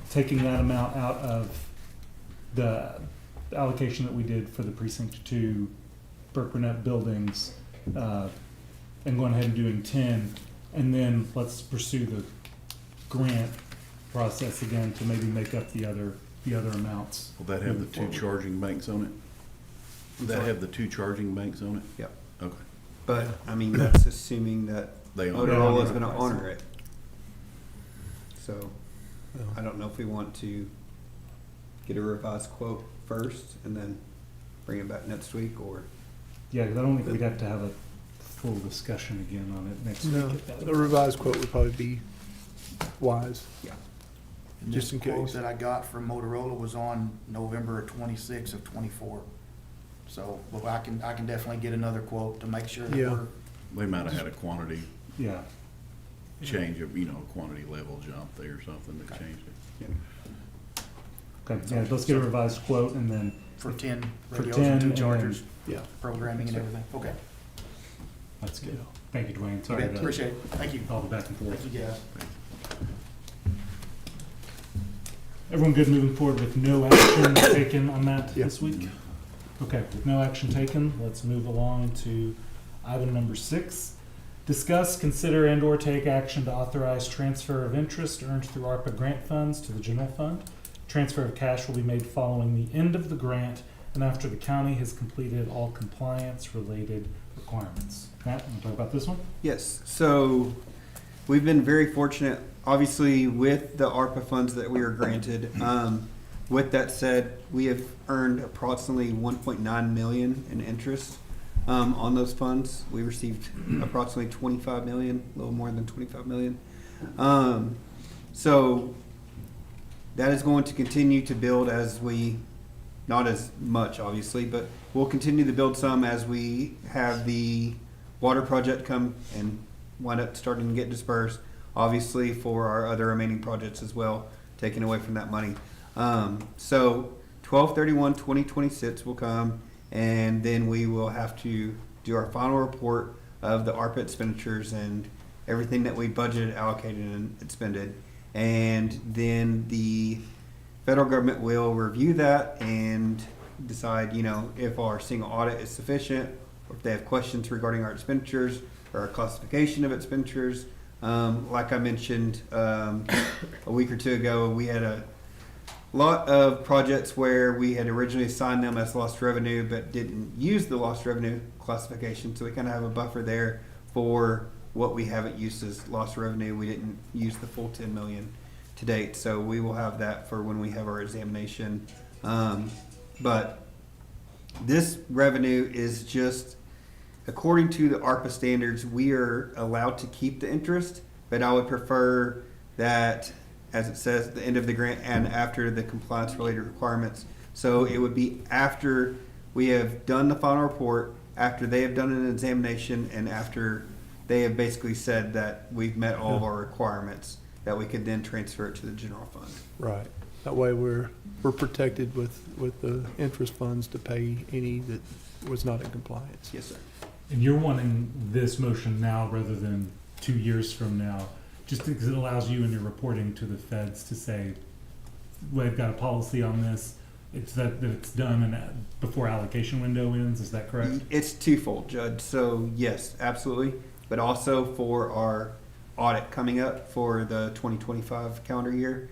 taking that amount out of the allocation that we did for the precinct 2 Burke-Burnett buildings, and going ahead and doing 10, and then let's pursue the grant process again to maybe make up the other amounts. Will that have the moving two forward. charging banks on it? Will that have the two charging banks on it? Yep. Okay. But, I mean, that's assuming that They honor it. Motorola is honor gonna it. honor it. So, I don't know if we want to get a revised quote first and then bring it back next week, or, Yeah, because I don't think we'd have to have a full discussion again on it next No, week. at that a revised quote would probably be wise. And Just this in quote case. that I got from Motorola was on November 26th of 24. So, well, I can definitely get another quote to make sure that Yeah. we're, They might have had a quantity Yeah, change of, quantity level jump there or something that changed it. okay, yeah, let's get a revised quote, and then for 10 for radios 10, and 2 and then- chargers, Yeah. programming and everything. Okay. that's good. Thank you, Dwayne, sorry Okay, to appreciate it. Thank you. all the back and forth. Thank you, guys. Everyone good moving forward with no action taken on that Yeah. this week? Okay, with no action taken, let's move along to item number 6. Discuss, consider, and/or take action to authorize transfer of interest earned through ARPA grant funds to the general fund. Transfer of cash will be made following the end of the grant and after the county has completed all compliance-related requirements. Matt, you want to talk about this one? yes. So, we've been very fortunate, obviously, with the ARPA funds that we are granted. With that said, we have earned approximately 1.9 million in interest on those funds. We received approximately 25 million, a little more than 25 million. So that is going to continue to build as we, not as much obviously, but we'll continue to build some as we have the water project come and wind up starting to get dispersed. Obviously for our other remaining projects as well, taking away from that money. So 12/31/2026 will come, and then we will have to do our final report of the ARPA expenditures and everything that we budgeted, allocated, and expended. And then the federal government will review that and decide, if our single audit is sufficient, or if they have questions regarding our expenditures or our classification of expenditures. Like I mentioned a week or two ago, we had a lot of projects where we had originally assigned them as lost revenue but didn't use the lost revenue classification. So we kind of have a buffer there for what we haven't used as lost revenue. We didn't use the full 10 million to date. So we will have that for when we have our examination. But this revenue is just, according to the ARPA standards, we are allowed to keep the interest, but I would prefer that, as it says, the end of the grant and after the compliance-related requirements. So it would be after we have done the final report, after they have done an examination, and after they have basically said that we've met all of our requirements, that we could then transfer it to the general fund. Right. That way we're protected with the interest funds to pay any that was not in compliance. Yes, sir. And you're wanting this motion now rather than 2 years from now, just because it allows you in your reporting to the feds to say, we've got a policy on this, it's that it's done and before allocation window ends, is that correct? It's twofold, Judge. So yes, absolutely. But also for our audit coming up for the 2025 calendar year,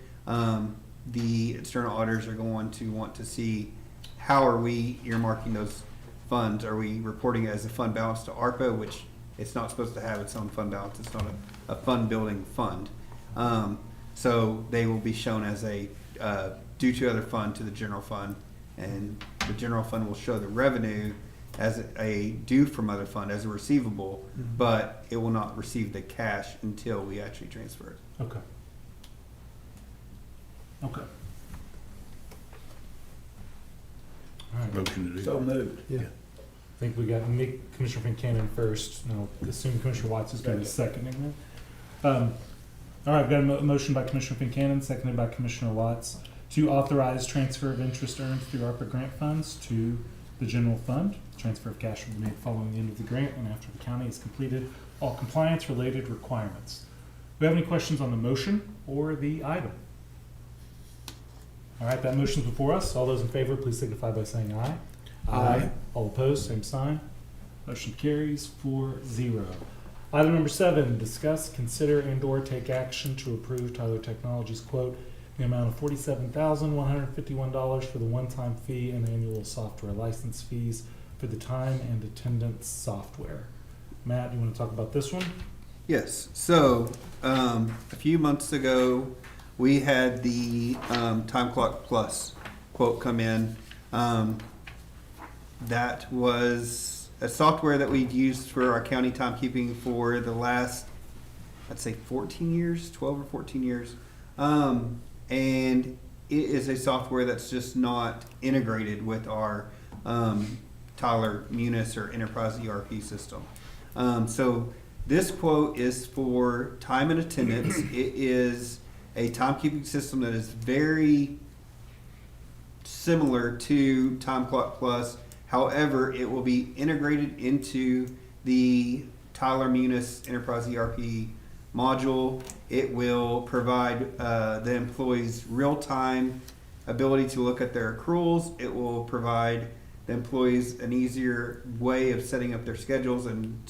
the external auditors are going to want to see how are we earmarking those funds. Are we reporting it as a fund balance to ARPA, which it's not supposed to have its own fund balance. It's not a fund building fund. So they will be shown as a due to other fund to the general fund, and the general fund will show the revenue as a due from other fund as a receivable, but it will not receive the cash until we actually transfer it. Okay. Okay. All right. Motion to do. So moved. Yeah. I think we got Commissioner Fincannon first, and I'll assume Commissioner Watts is going to be seconding that. All right, I've got a motion by Commissioner Fincannon, seconded by Commissioner Watts, to authorize transfer of interest earned through ARPA grant funds to the general fund. Transfer of cash will be made following the end of the grant and after the county has completed all compliance-related requirements. Do we have any questions on the motion or the item? All right, that motion's before us. All those in favor, please signify by saying aye. Aye. All opposed, same sign. Motion carries 4-0. Item number 7, discuss, consider, and/or take action to approve Tyler Technologies quote in the amount of $47,151 for the one-time fee and annual software license fees for the time and attendance software. Matt, you want to talk about this one? Yes. So a few months ago, we had the Time Clock Plus quote come in. That was a software that we'd used for our county timekeeping for the last, I'd say 14 years, 12 or 14 years. And it is a software that's just not integrated with our Tyler Munis or Enterprise ERP system. So this quote is for time and attendance. It is a timekeeping system that is very similar to Time Clock Plus. However, it will be integrated into the Tyler Munis Enterprise ERP module. It will provide the employees real-time ability to look at their accruals. It will provide the employees an easier way of setting up their schedules and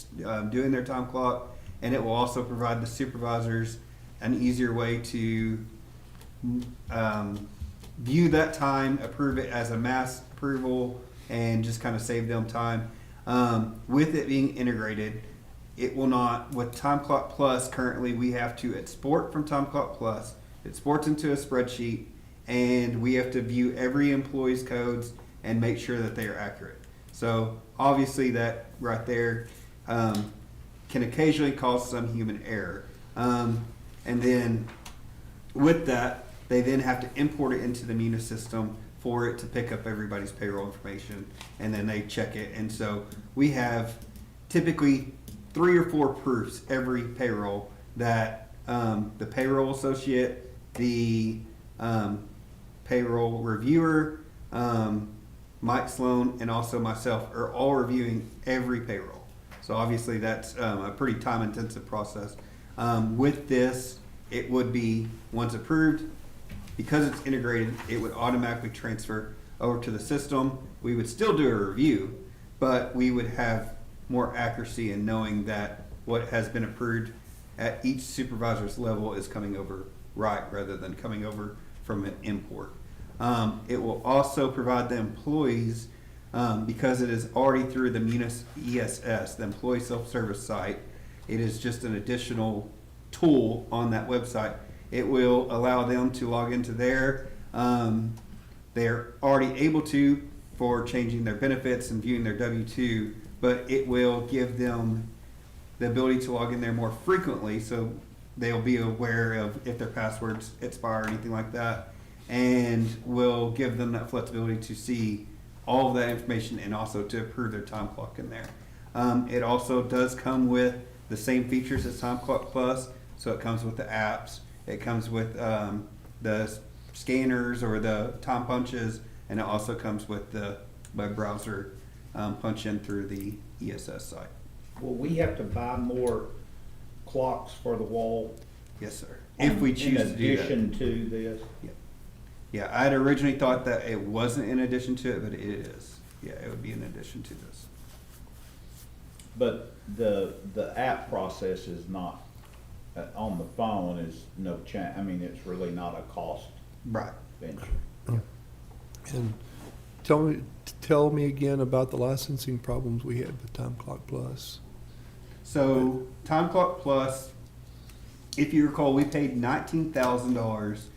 doing their time clock. And it will also provide the supervisors an easier way to view that time, approve it as a mass approval, and just kind of save them time. With it being integrated, it will not, with Time Clock Plus, currently we have to export from Time Clock Plus, it exports into a spreadsheet, and we have to view every employee's codes and make sure that they are accurate. So obviously that right there can occasionally cause some human error. And then with that, they then have to import it into the Munis system for it to pick up everybody's payroll information, and then they check it. And so we have typically 3 or 4 proofs every payroll that the payroll associate, the payroll reviewer, Mike Sloan, and also myself are all reviewing every payroll. So obviously that's a pretty time-intensive process. With this, it would be, once approved, because it's integrated, it would automatically transfer over to the system. We would still do a review, but we would have more accuracy in knowing that what has been approved at each supervisor's level is coming over right rather than coming over from an import. It will also provide the employees, because it is already through the Munis ESS, the employee self-service site. It is just an additional tool on that website. It will allow them to log into their, they're already able to for changing their benefits and viewing their W-2, but it will give them the ability to log in there more frequently, so they'll be aware of if their passwords expire or anything like that, and will give them that flexibility to see all of that information and also to approve their time clock in there. It also does come with the same features as Time Clock Plus, so it comes with the apps, it comes with the scanners or the time punches, and it also comes with the web browser punch in through the ESS site. Will we have to buy more clocks for the wall? Yes, sir. If we choose to do In that. addition to this? Yeah, I had originally thought that it wasn't in addition to it, but it is. Yeah, it would be in addition to this. But the app process is not, on the phone is no change, I mean, it's really not a cost Right. venture. And tell me again about the licensing problems we had with Time Clock Plus. So Time Clock Plus, if you recall, we paid $19,000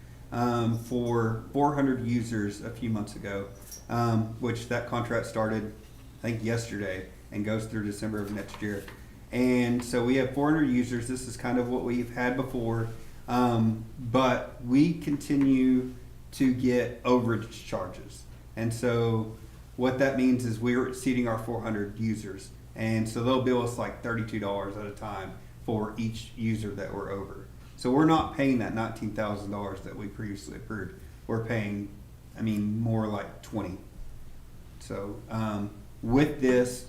for 400 users a few months ago, which that contract started, I think, yesterday and goes through December of next year. And so we have 400 users. This is kind of what we've had before, but we continue to get overage charges. And so what that means is we're exceeding our 400 users. And so they'll bill us like $32 at a time for each user that we're over. So we're not paying that $19,000 that we previously approved. We're paying, I mean, more like 20. So with this,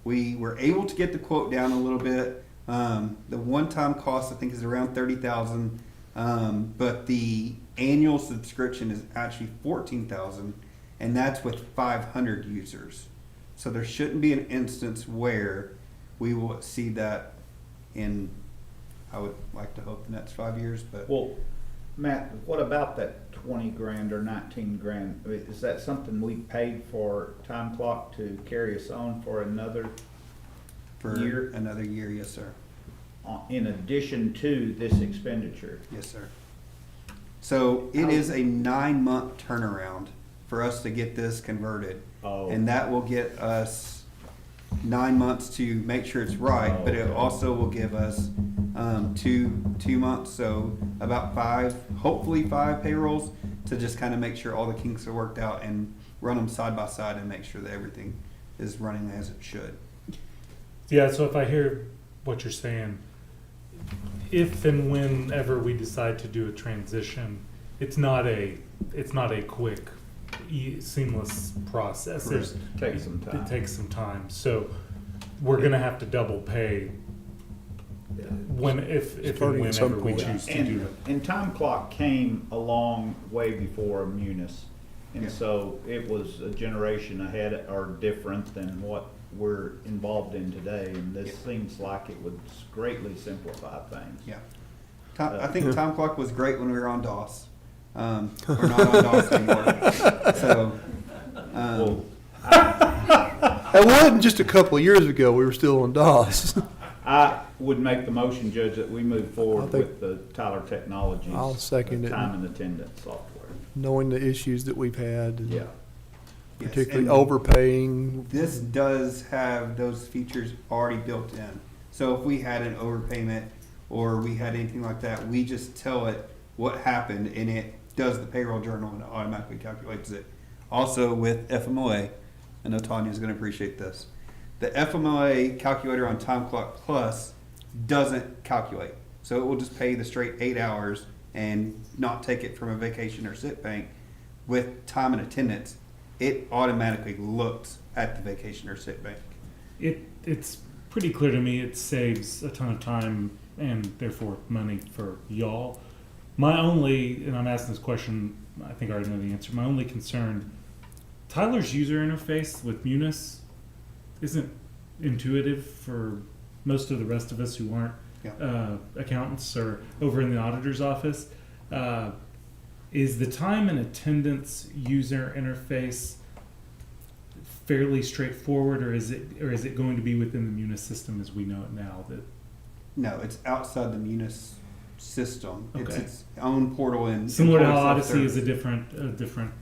we were able to get the quote down a little bit. The one-time cost I think is around $30,000, but the annual subscription is actually $14,000, and that's with 500 users. So there shouldn't be an instance where we will exceed that in, I would like to hope, the next 5 years. But Well, Matt, what about that 20 grand or 19 grand? I mean, is that something we paid for Time Clock to carry us on for another for year? another year, yes, sir. In addition to this expenditure? Yes, sir. So it is a 9-month turnaround for us to get this converted. Oh. And that will get us 9 months to make sure it's right, but it Okay. also will give us two months, so about 5, hopefully 5 payrolls to just kind of make sure all the kinks are worked out and run them side by side and make sure that everything is running as it should. Yeah, so if I hear what you're saying, if and whenever we decide to do a transition, it's not a quick, seamless process. There's, Take some time. It takes some time. So we're gonna have to double pay if and Starting at some whenever we point. choose to do And, it. and Time Clock came a long way before Munis. And Yeah. so it was a generation ahead or different than what we're involved in today. And this seems like it would greatly simplify things. Yeah. I think Time Clock was great when we were on DOS. We're not on DOS anymore. So, Well, It wasn't just a couple of years ago, we were still on DOS. I would make the motion, Judge, that we move I forward think- with the Tyler Technologies. I'll second it. Time and attendance software. Knowing the issues that we've had, and Yeah. yes, particularly and overpaying. this does have those features already built in. So if we had an overpayment or we had anything like that, we just tell it what happened and it does the payroll journal and it automatically calculates it. Also with FMLA, I know Tanya's going to appreciate this. The FMLA calculator on Time Clock Plus doesn't calculate. So it will just pay the straight 8 hours and not take it from a vacation or sick bank. With time and attendance, it automatically looks at the vacation or sick bank. It's pretty clear to me it saves a ton of time and therefore money for y'all. My only, and I'm asking this question, I think I already know the answer, my only concern, Tyler's user interface with Munis isn't intuitive for most of the rest of us who aren't accountants or over in the auditor's office. Is the time and attendance user interface fairly straightforward, or is it going to be within the Munis system as we know it now? That No, it's outside the Munis system. It's Okay. its own portal and similar to how employee Odyssey is self-service. a different.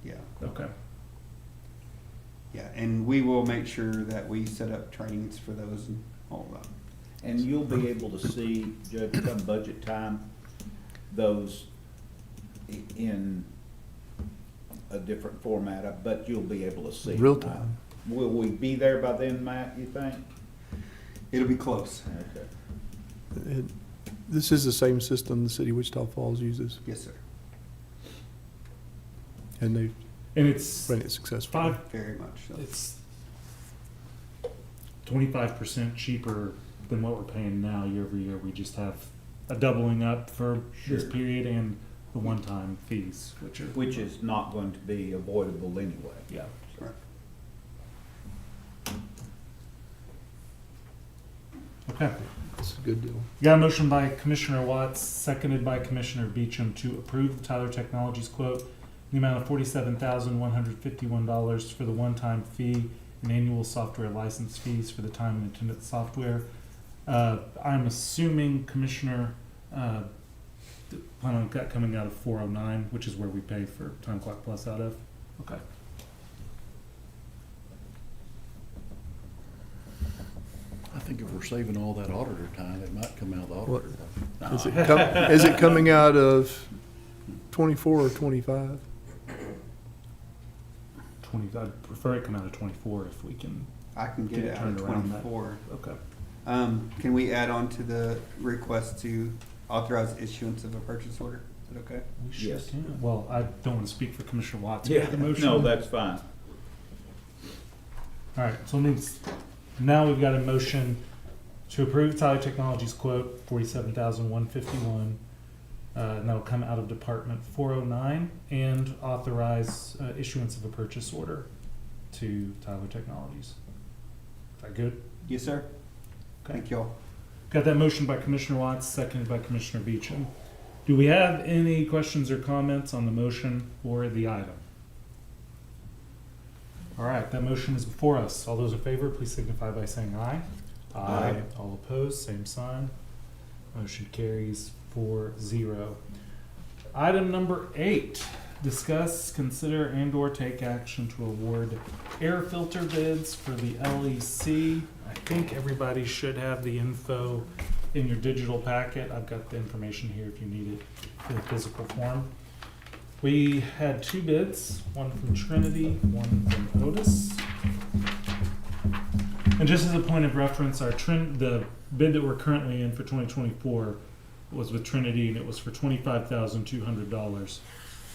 Yeah, Okay. yeah, and we will make sure that we set up trainings for those and all that. And you'll be able to see, Judge, come budget time, those in a different format, but you'll be able to see. Real them. time. Will we be there by then, Matt, you think? It'll be close. Okay. This is the same system the city of Wichita Falls uses, Yes, sir. and they've And it's run it successfully. Very much so. It's 25% cheaper than what we're paying now year over year. We just have a doubling up for this Sure. period and the one-time fees, Which is not going to be avoidable anyway. yeah. Right. Okay. It's a good deal. Got a motion by Commissioner Watts, seconded by Commissioner Beecham to approve the Tyler Technologies quote in the amount of $47,151 for the one-time fee and annual software license fees for the time and attendance software. I'm assuming Commissioner, plan on that coming out of 409, which is where we pay for Time Clock Plus out of. Okay. I think if we're saving all that auditor time, it might come out of the What- auditor. Is it coming out of 24 or 25? 20. I'd prefer it come out of 24 if we can. I can get Get it it out of turned around that. 24. Okay. Can we add on to the request to authorize issuance of a purchase order? Is that okay? We sure Yes. can. Well, I don't want to speak for Commissioner Watts. Yeah, The motion. no, that's fine. All right, so it means now we've got a motion to approve Tyler Technologies quote, $47,151. And that'll come out of Department 409 and authorize issuance of a purchase order to Tyler Technologies. Is that good? Yes, sir. Okay. Thank y'all. Got that motion by Commissioner Watts, seconded by Commissioner Beecham. Do we have any questions or comments on the motion or the item? All right, that motion is before us. All those in favor, please signify by saying aye. Aye. All opposed, same sign. Motion carries 4-0. Item number 8, discuss, consider, and/or take action to award air filter bids for the LEC. I think everybody should have the info in your digital packet. I've got the information here if you need it in physical form. We had 2 bids, one from Trinity, one from Otis. And just as a point of reference, the bid that we're currently in for 2024 was with Trinity, and it was for $25,200.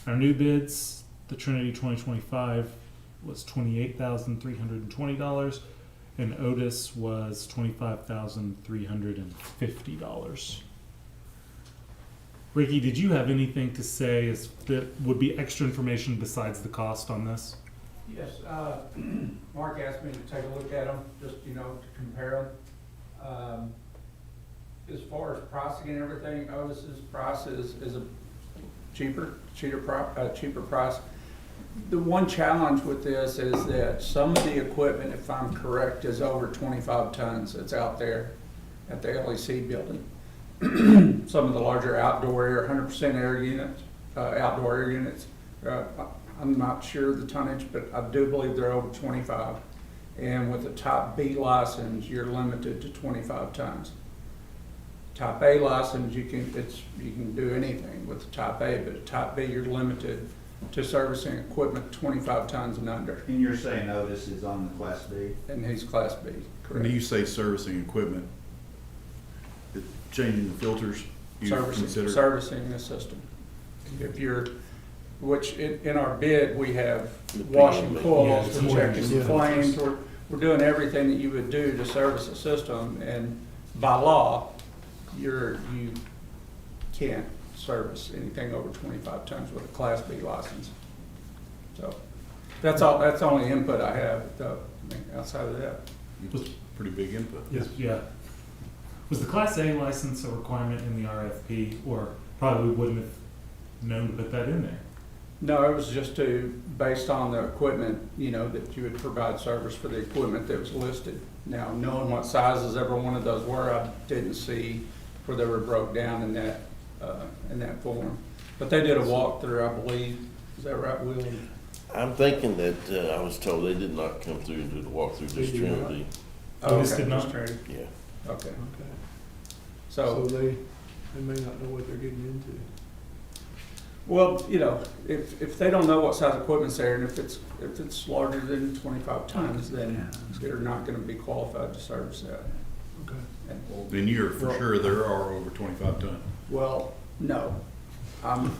Our new bids, the Trinity 2025 was $28,320, and Otis was $25,350. Ricky, did you have anything to say that would be extra information besides the cost on this? Yes, Mark asked me to take a look at them, just, to compare them. As far as pricing and everything, Otis's price is a cheaper price. The one challenge with this is that some of the equipment, if I'm correct, is over 25 tons that's out there at the LEC building. Some of the larger outdoor air, 100% air units, outdoor air units, I'm not sure the tonnage, but I do believe they're over 25. And with a Type B license, you're limited to 25 tons. Type A license, you can do anything with the Type A, but a Type B, you're limited to servicing equipment 25 tons and under. And you're saying Otis is on the Class B? And he's Class B, When you correct? say servicing equipment, changing the filters, you consider? Servicing the system. If you're, which in our bid, we have washing coils, we're checking the flames, we're doing everything that you would do to service a system, and by law, you can't service anything over 25 tons with a Class B license. So, that's all, that's the only input I have, though. I mean, outside of that. Pretty big input. Yeah. Was the Class A license a requirement in the RFP, or probably wouldn't have known to put that in there? No, it was just based on the equipment, you know, that you would provide service for the equipment that was listed. Now, knowing what sizes every one of those were, I didn't see where they were broke down in that form. But they did a walkthrough, I believe. Is that right, Will? I'm thinking that, I was told they did not come through and do the walkthrough, just They did not. Trinity. Oh, this okay, did not? just Trinity. Yeah. Okay, Okay. So so, they may not know what they're getting into. well, you know, if they don't know what size equipment's there, and if it's larger than 25 tons, then they're not gonna be qualified to service that. Okay. And we'll- Then you're for Well- sure there are over 25 ton. Well, no. I'm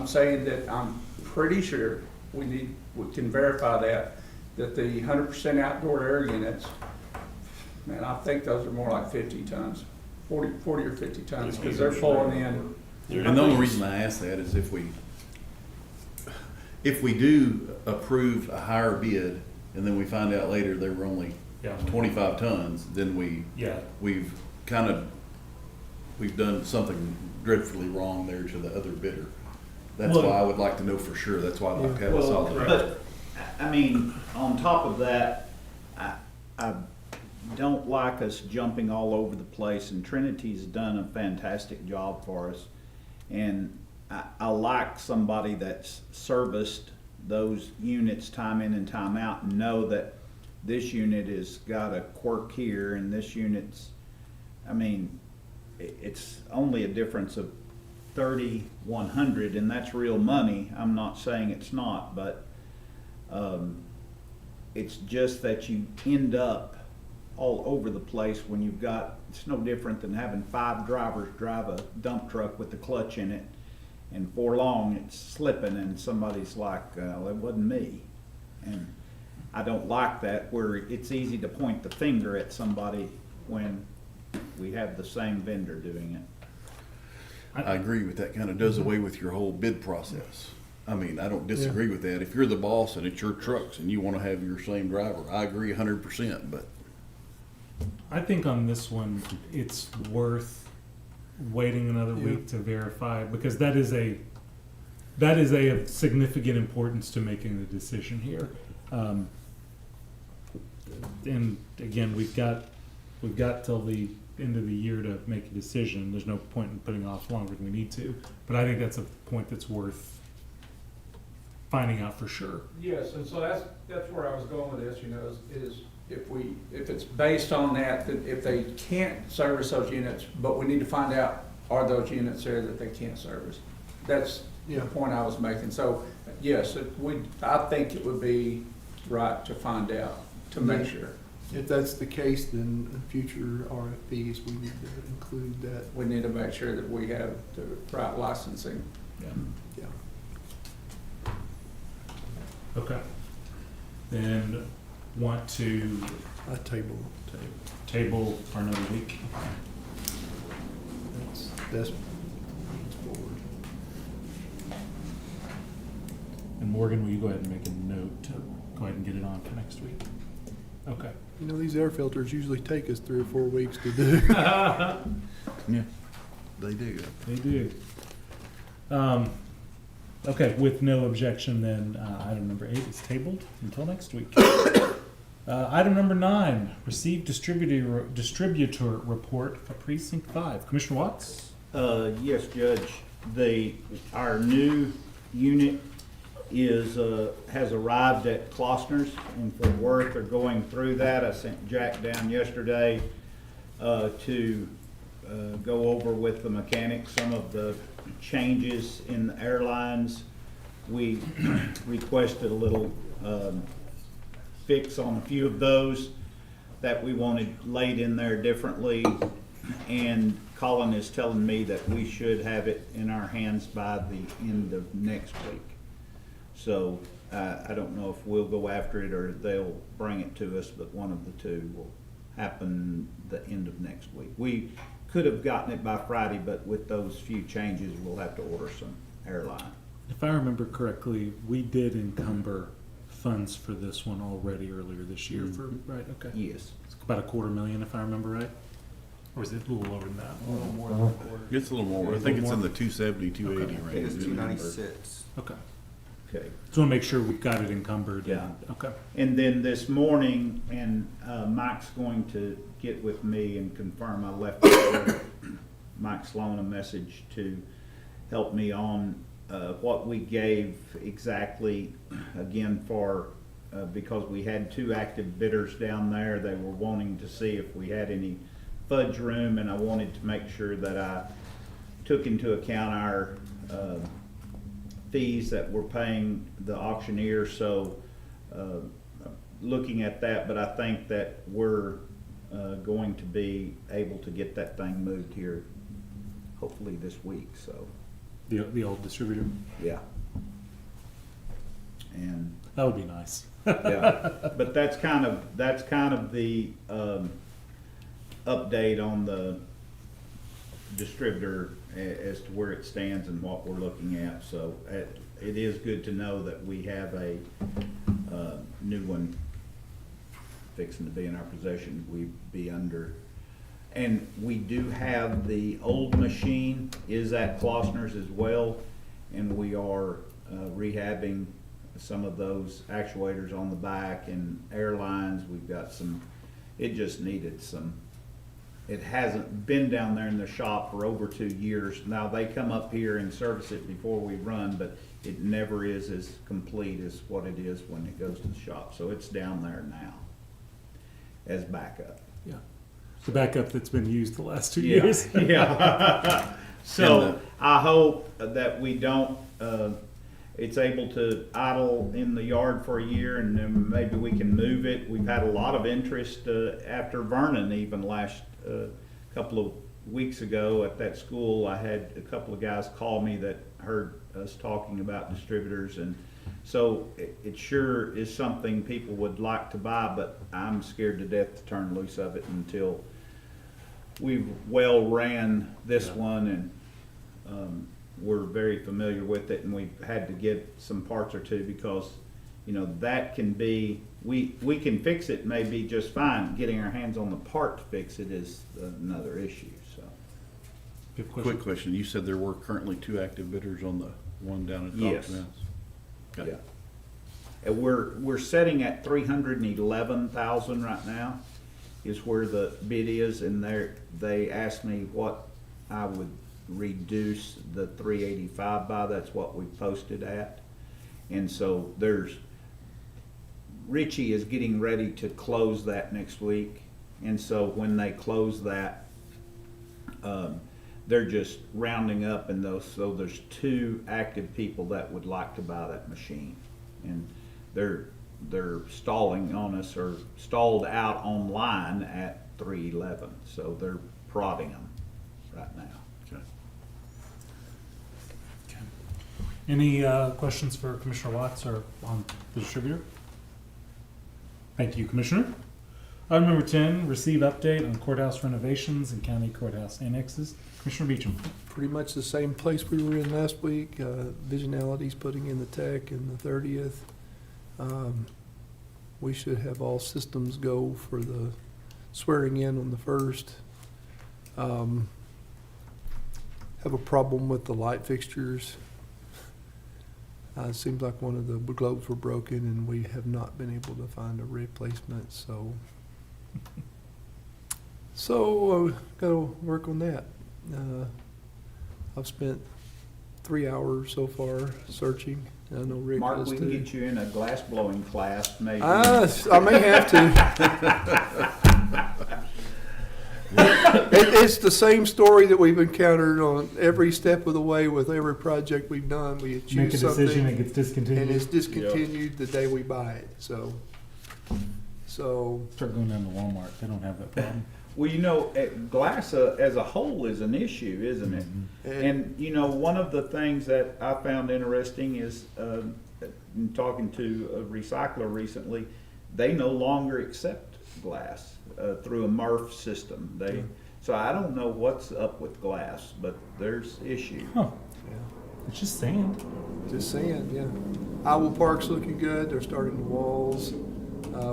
saying that I'm pretty sure we can verify that the 100% outdoor air units, man, I think those are more like 50 tons, 40 or 50 tons, because they're pulling in. And the only reason I ask that is if we do approve a higher bid and then we find out later they were only Yeah. 25 tons, then Yeah. we've done something dreadfully wrong there to the other bidder. That's Well- why I would like to know for sure. That's why I'd like to have a Well, solid. but, I mean, on top of that, I don't like us jumping all over the place, and Trinity's done a fantastic job for us. And I like somebody that's serviced those units time in and time out, and know that this unit has got a quirk here, and this unit's, I mean, it's only a difference of 3,100, and that's real money. I'm not saying it's not, but it's just that you end up all over the place when you've got, it's no different than having 5 drivers drive a dump truck with the clutch in it, and for long it's slipping, and somebody's like, well, it wasn't me. And I don't like that, where it's easy to point the finger at somebody when we have the same vendor doing it. I agree with that. Kind of does away with your whole bid process. I mean, I don't disagree with that. If you're the boss and it's your trucks and you want to have your same driver, I agree 100%, but I think on this one, it's worth waiting another week to verify, because that is a of significant importance to making the decision here. And again, we've got till the end of the year to make a decision. There's no point in putting off longer than we need to, but I think that's a point that's worth finding out for sure. Yes, and so that's where I was going with this, you know, is if it's based on that if they can't service those units, but we need to find out, are those units there that they can't service? That's the point I was making. So, yes, I think it would be right to find out, to make sure. If that's the case, then in future RFPs, we need to include that. We need to make sure that we have the right licensing. Yeah. Yeah. Okay. Then want to A table. table for another week. That's forward. And Morgan, will you go ahead and make a note to go ahead and get it on for next week? Okay. You know, these air filters usually take us 3 or 4 weeks to do. yeah, they do. They do. Okay, with no objection, then item number 8 is tabled until next week. Item number 9, receive distributor report for precinct 5. Commissioner Watts? Yes, Judge. Our new unit has arrived at Klossner's in Fort Worth. They're going through that. I sent Jack down yesterday to go over with the mechanics some of the changes in the airlines. We requested a little fix on a few of those that we wanted laid in there differently, and Colin is telling me that we should have it in our hands by the end of next week. So I don't know if we'll go after it or they'll bring it to us, but one of the two will happen the end of next week. We could have gotten it by Friday, but with those few changes, we'll have to order some airline. If I remember correctly, we did encumber funds for this one already earlier this year for, right, okay. Yes. It's about $250,000 if I remember right. Or is it a little lower than that? A little more than a quarter. It's a little more. I think it's in the 270, 280 I range. think it's 296. Okay. Okay. Just want to make sure we've got it encumbered. Yeah. Okay. And then this morning, and Mike's going to get with me and confirm, I left Mike Sloan a message to help me on what we gave exactly, again, for, because we had 2 active bidders down there. They were wanting to see if we had any fudge room, and I wanted to make sure that I took into account our fees that we're paying the auctioneer. So looking at that, but I think that we're going to be able to get that thing moved here hopefully this week, so, The old distributor. yeah. And, That would be nice. yeah, but that's kind of the update on the distributor as to where it stands and what we're looking at. So it is good to know that we have a new one fixing to be in our possession. We'd be under, and we do have the old machine is at Klossner's as well, and we are rehabbing some of those actuators on the back and airlines. We've got some, it just needed some, it hasn't been down there in the shop for over 2 years. Now they come up here and service it before we run, but it never is as complete as what it is when it goes to the shop. So it's down there now as backup. Yeah. The backup that's been used the last 2 Yeah, years. yeah. So I hope that we don't, it's able to idle in the yard for a year, and then maybe we can move it. We've had a lot of interest after Vernon, even last couple of weeks ago at that school. I had a couple of guys call me that heard us talking about distributors, and so it sure is something people would like to buy, but I'm scared to death to turn loose of it until we've well ran this one, and we're very familiar with it, and we've had to get some parts or two because, you know, that can be, we can fix it maybe just fine. Getting our hands on the part to fix it is another issue, so. Good question. Quick question. You said there were currently 2 active bidders on the one down at Yes. Cox Mouse? Okay. Yeah. And we're setting at 311,000 right now is where the bid is, and they asked me what I would reduce the 385 by. That's what we posted at. And so Richie is getting ready to close that next week, and so when they close that, they're just rounding up, and so there's 2 active people that would like to buy that machine, and they're stalling on us, or stalled out online at 311, so they're prodding them right now. Okay. Any questions for Commissioner Watts or on the distributor? Thank you, Commissioner. Item number 10, receive update on courthouse renovations and county courthouse annexes. Commissioner Beecham. Pretty much the same place we were in last week. Visionality's putting in the tech and the 30th. We should have all systems go for the swearing in on the 1st. Have a problem with the light fixtures. It seems like one of the globes were broken, and we have not been able to find a replacement, so gotta work on that. I've spent 3 hours so far searching. I know Rick Mark, has we can too. get you in a glass blowing class, maybe. I may have to. It's the same story that we've encountered on every step of the way with every project we've done. We Make a choose decision, it something gets discontinued. and it's discontinued the day we buy it, so. Start going down to Walmart. They don't have that problem. Well, you know, glass as a whole is an issue, isn't it? And, you know, one of the things that I found interesting is, in talking to a recycler recently, they no longer accept glass through a MRF system. So I don't know what's up with glass, but there's issue. Huh. Yeah. It's just sand. Just saying, yeah. Owl Park's looking good. They're starting the walls.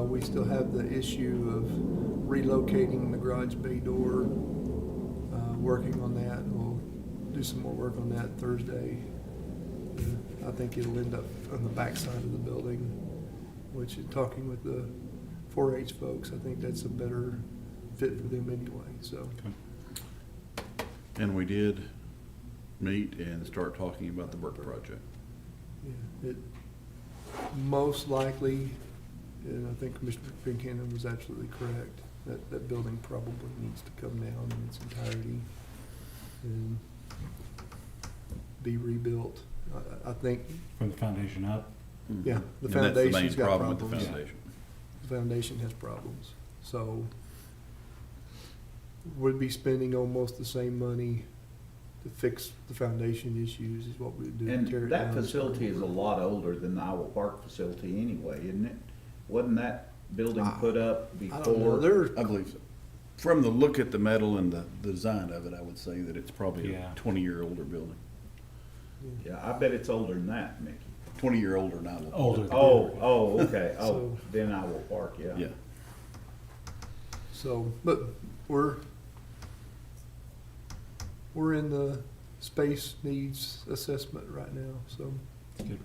We still have the issue of relocating the garage bay door working on that. We'll do some more work on that Thursday. I think it'll end up on the back side of the building, which in talking with the 4-H folks, I think that's a better fit for them anyway, so. And we did meet and start talking about the Burke project. Yeah, it most likely, and I think Commissioner Fincannon was absolutely correct, that building probably needs to come down in its entirety and be rebuilt. I think, From the foundation up. yeah, the And that's the main foundation's got problem problems. with the foundation. The foundation has problems, so would be spending almost the same money to fix the foundation issues is what we would do. to tear it And that down. facility is a lot older than the Iowa Park facility anyway, isn't it? Wasn't that building put up I don't know, before? I believe so. From the look at the metal and the design of it, I would say that it's probably Yeah. a 20-year-older building. Yeah, I bet it's older than that, Mickey. 20-year-older than Iowa Park. Older. Okay, So- then Iowa Park, yeah. Yeah. So, but we're in the space needs assessment right now, so Good.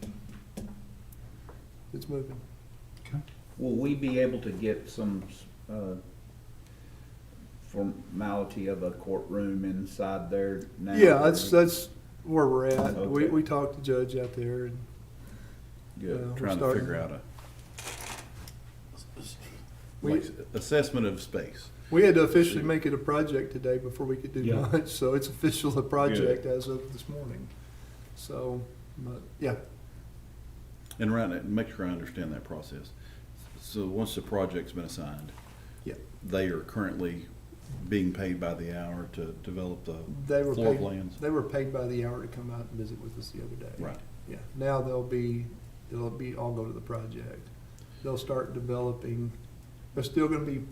it's moving. Will we be able to get some, formality of a courtroom inside there now? Yeah, that's where we're at. Okay. We talked to the judge out there and Good. we're Trying to starting- figure out We- like assessment of space. we had to officially make it a project today before we could do Yeah. much, so it's official a project as of this morning. So, but, yeah, And right now, make sure I understand that process. So once the project's been assigned, yeah. they are currently being paid by the hour to develop the They were floor paid, plans? they were paid by the hour to come out and visit with us the other day. Right. Yeah, now it'll be all go to the project. They'll start developing, they're still gonna be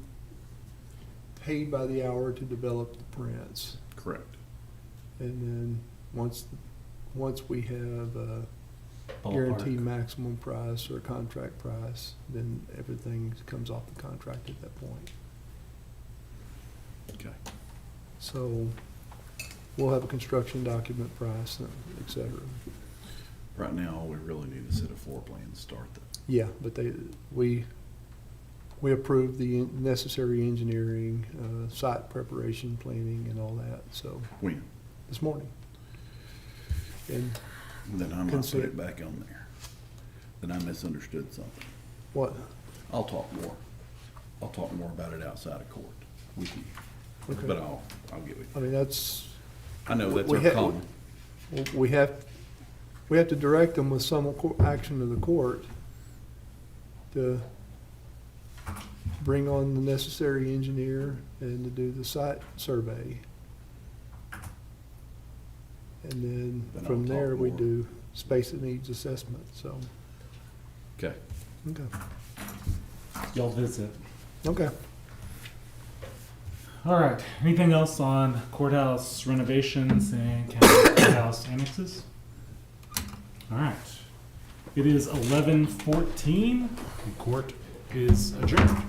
paid by the hour to develop the prints. Correct. And then once we have a Ballpark. guaranteed maximum price or contract price, then everything comes off the contract at that point. Okay. So we'll have a construction document price, et cetera. Right now, all we really need is a set of floor plans to start that. Yeah, but we approved the necessary engineering, site preparation, planning and all that, so, When? this morning. And Then I might put Consent. it back on there. Then I misunderstood something. what, I'll talk more. I'll talk more about it outside of court with you. Okay. But I'll get with I you. mean, that's, I know that's we our ha- common. we have to direct them with some action of the court to bring on the necessary engineer and to do the site survey. And then Then from I'll talk there, we more. do space that needs assessment, so, Okay. okay. Y'all visit. Okay. All right. Anything else on courthouse renovations and county courthouse annexes? All right. It is 11:14. The court is adjourned.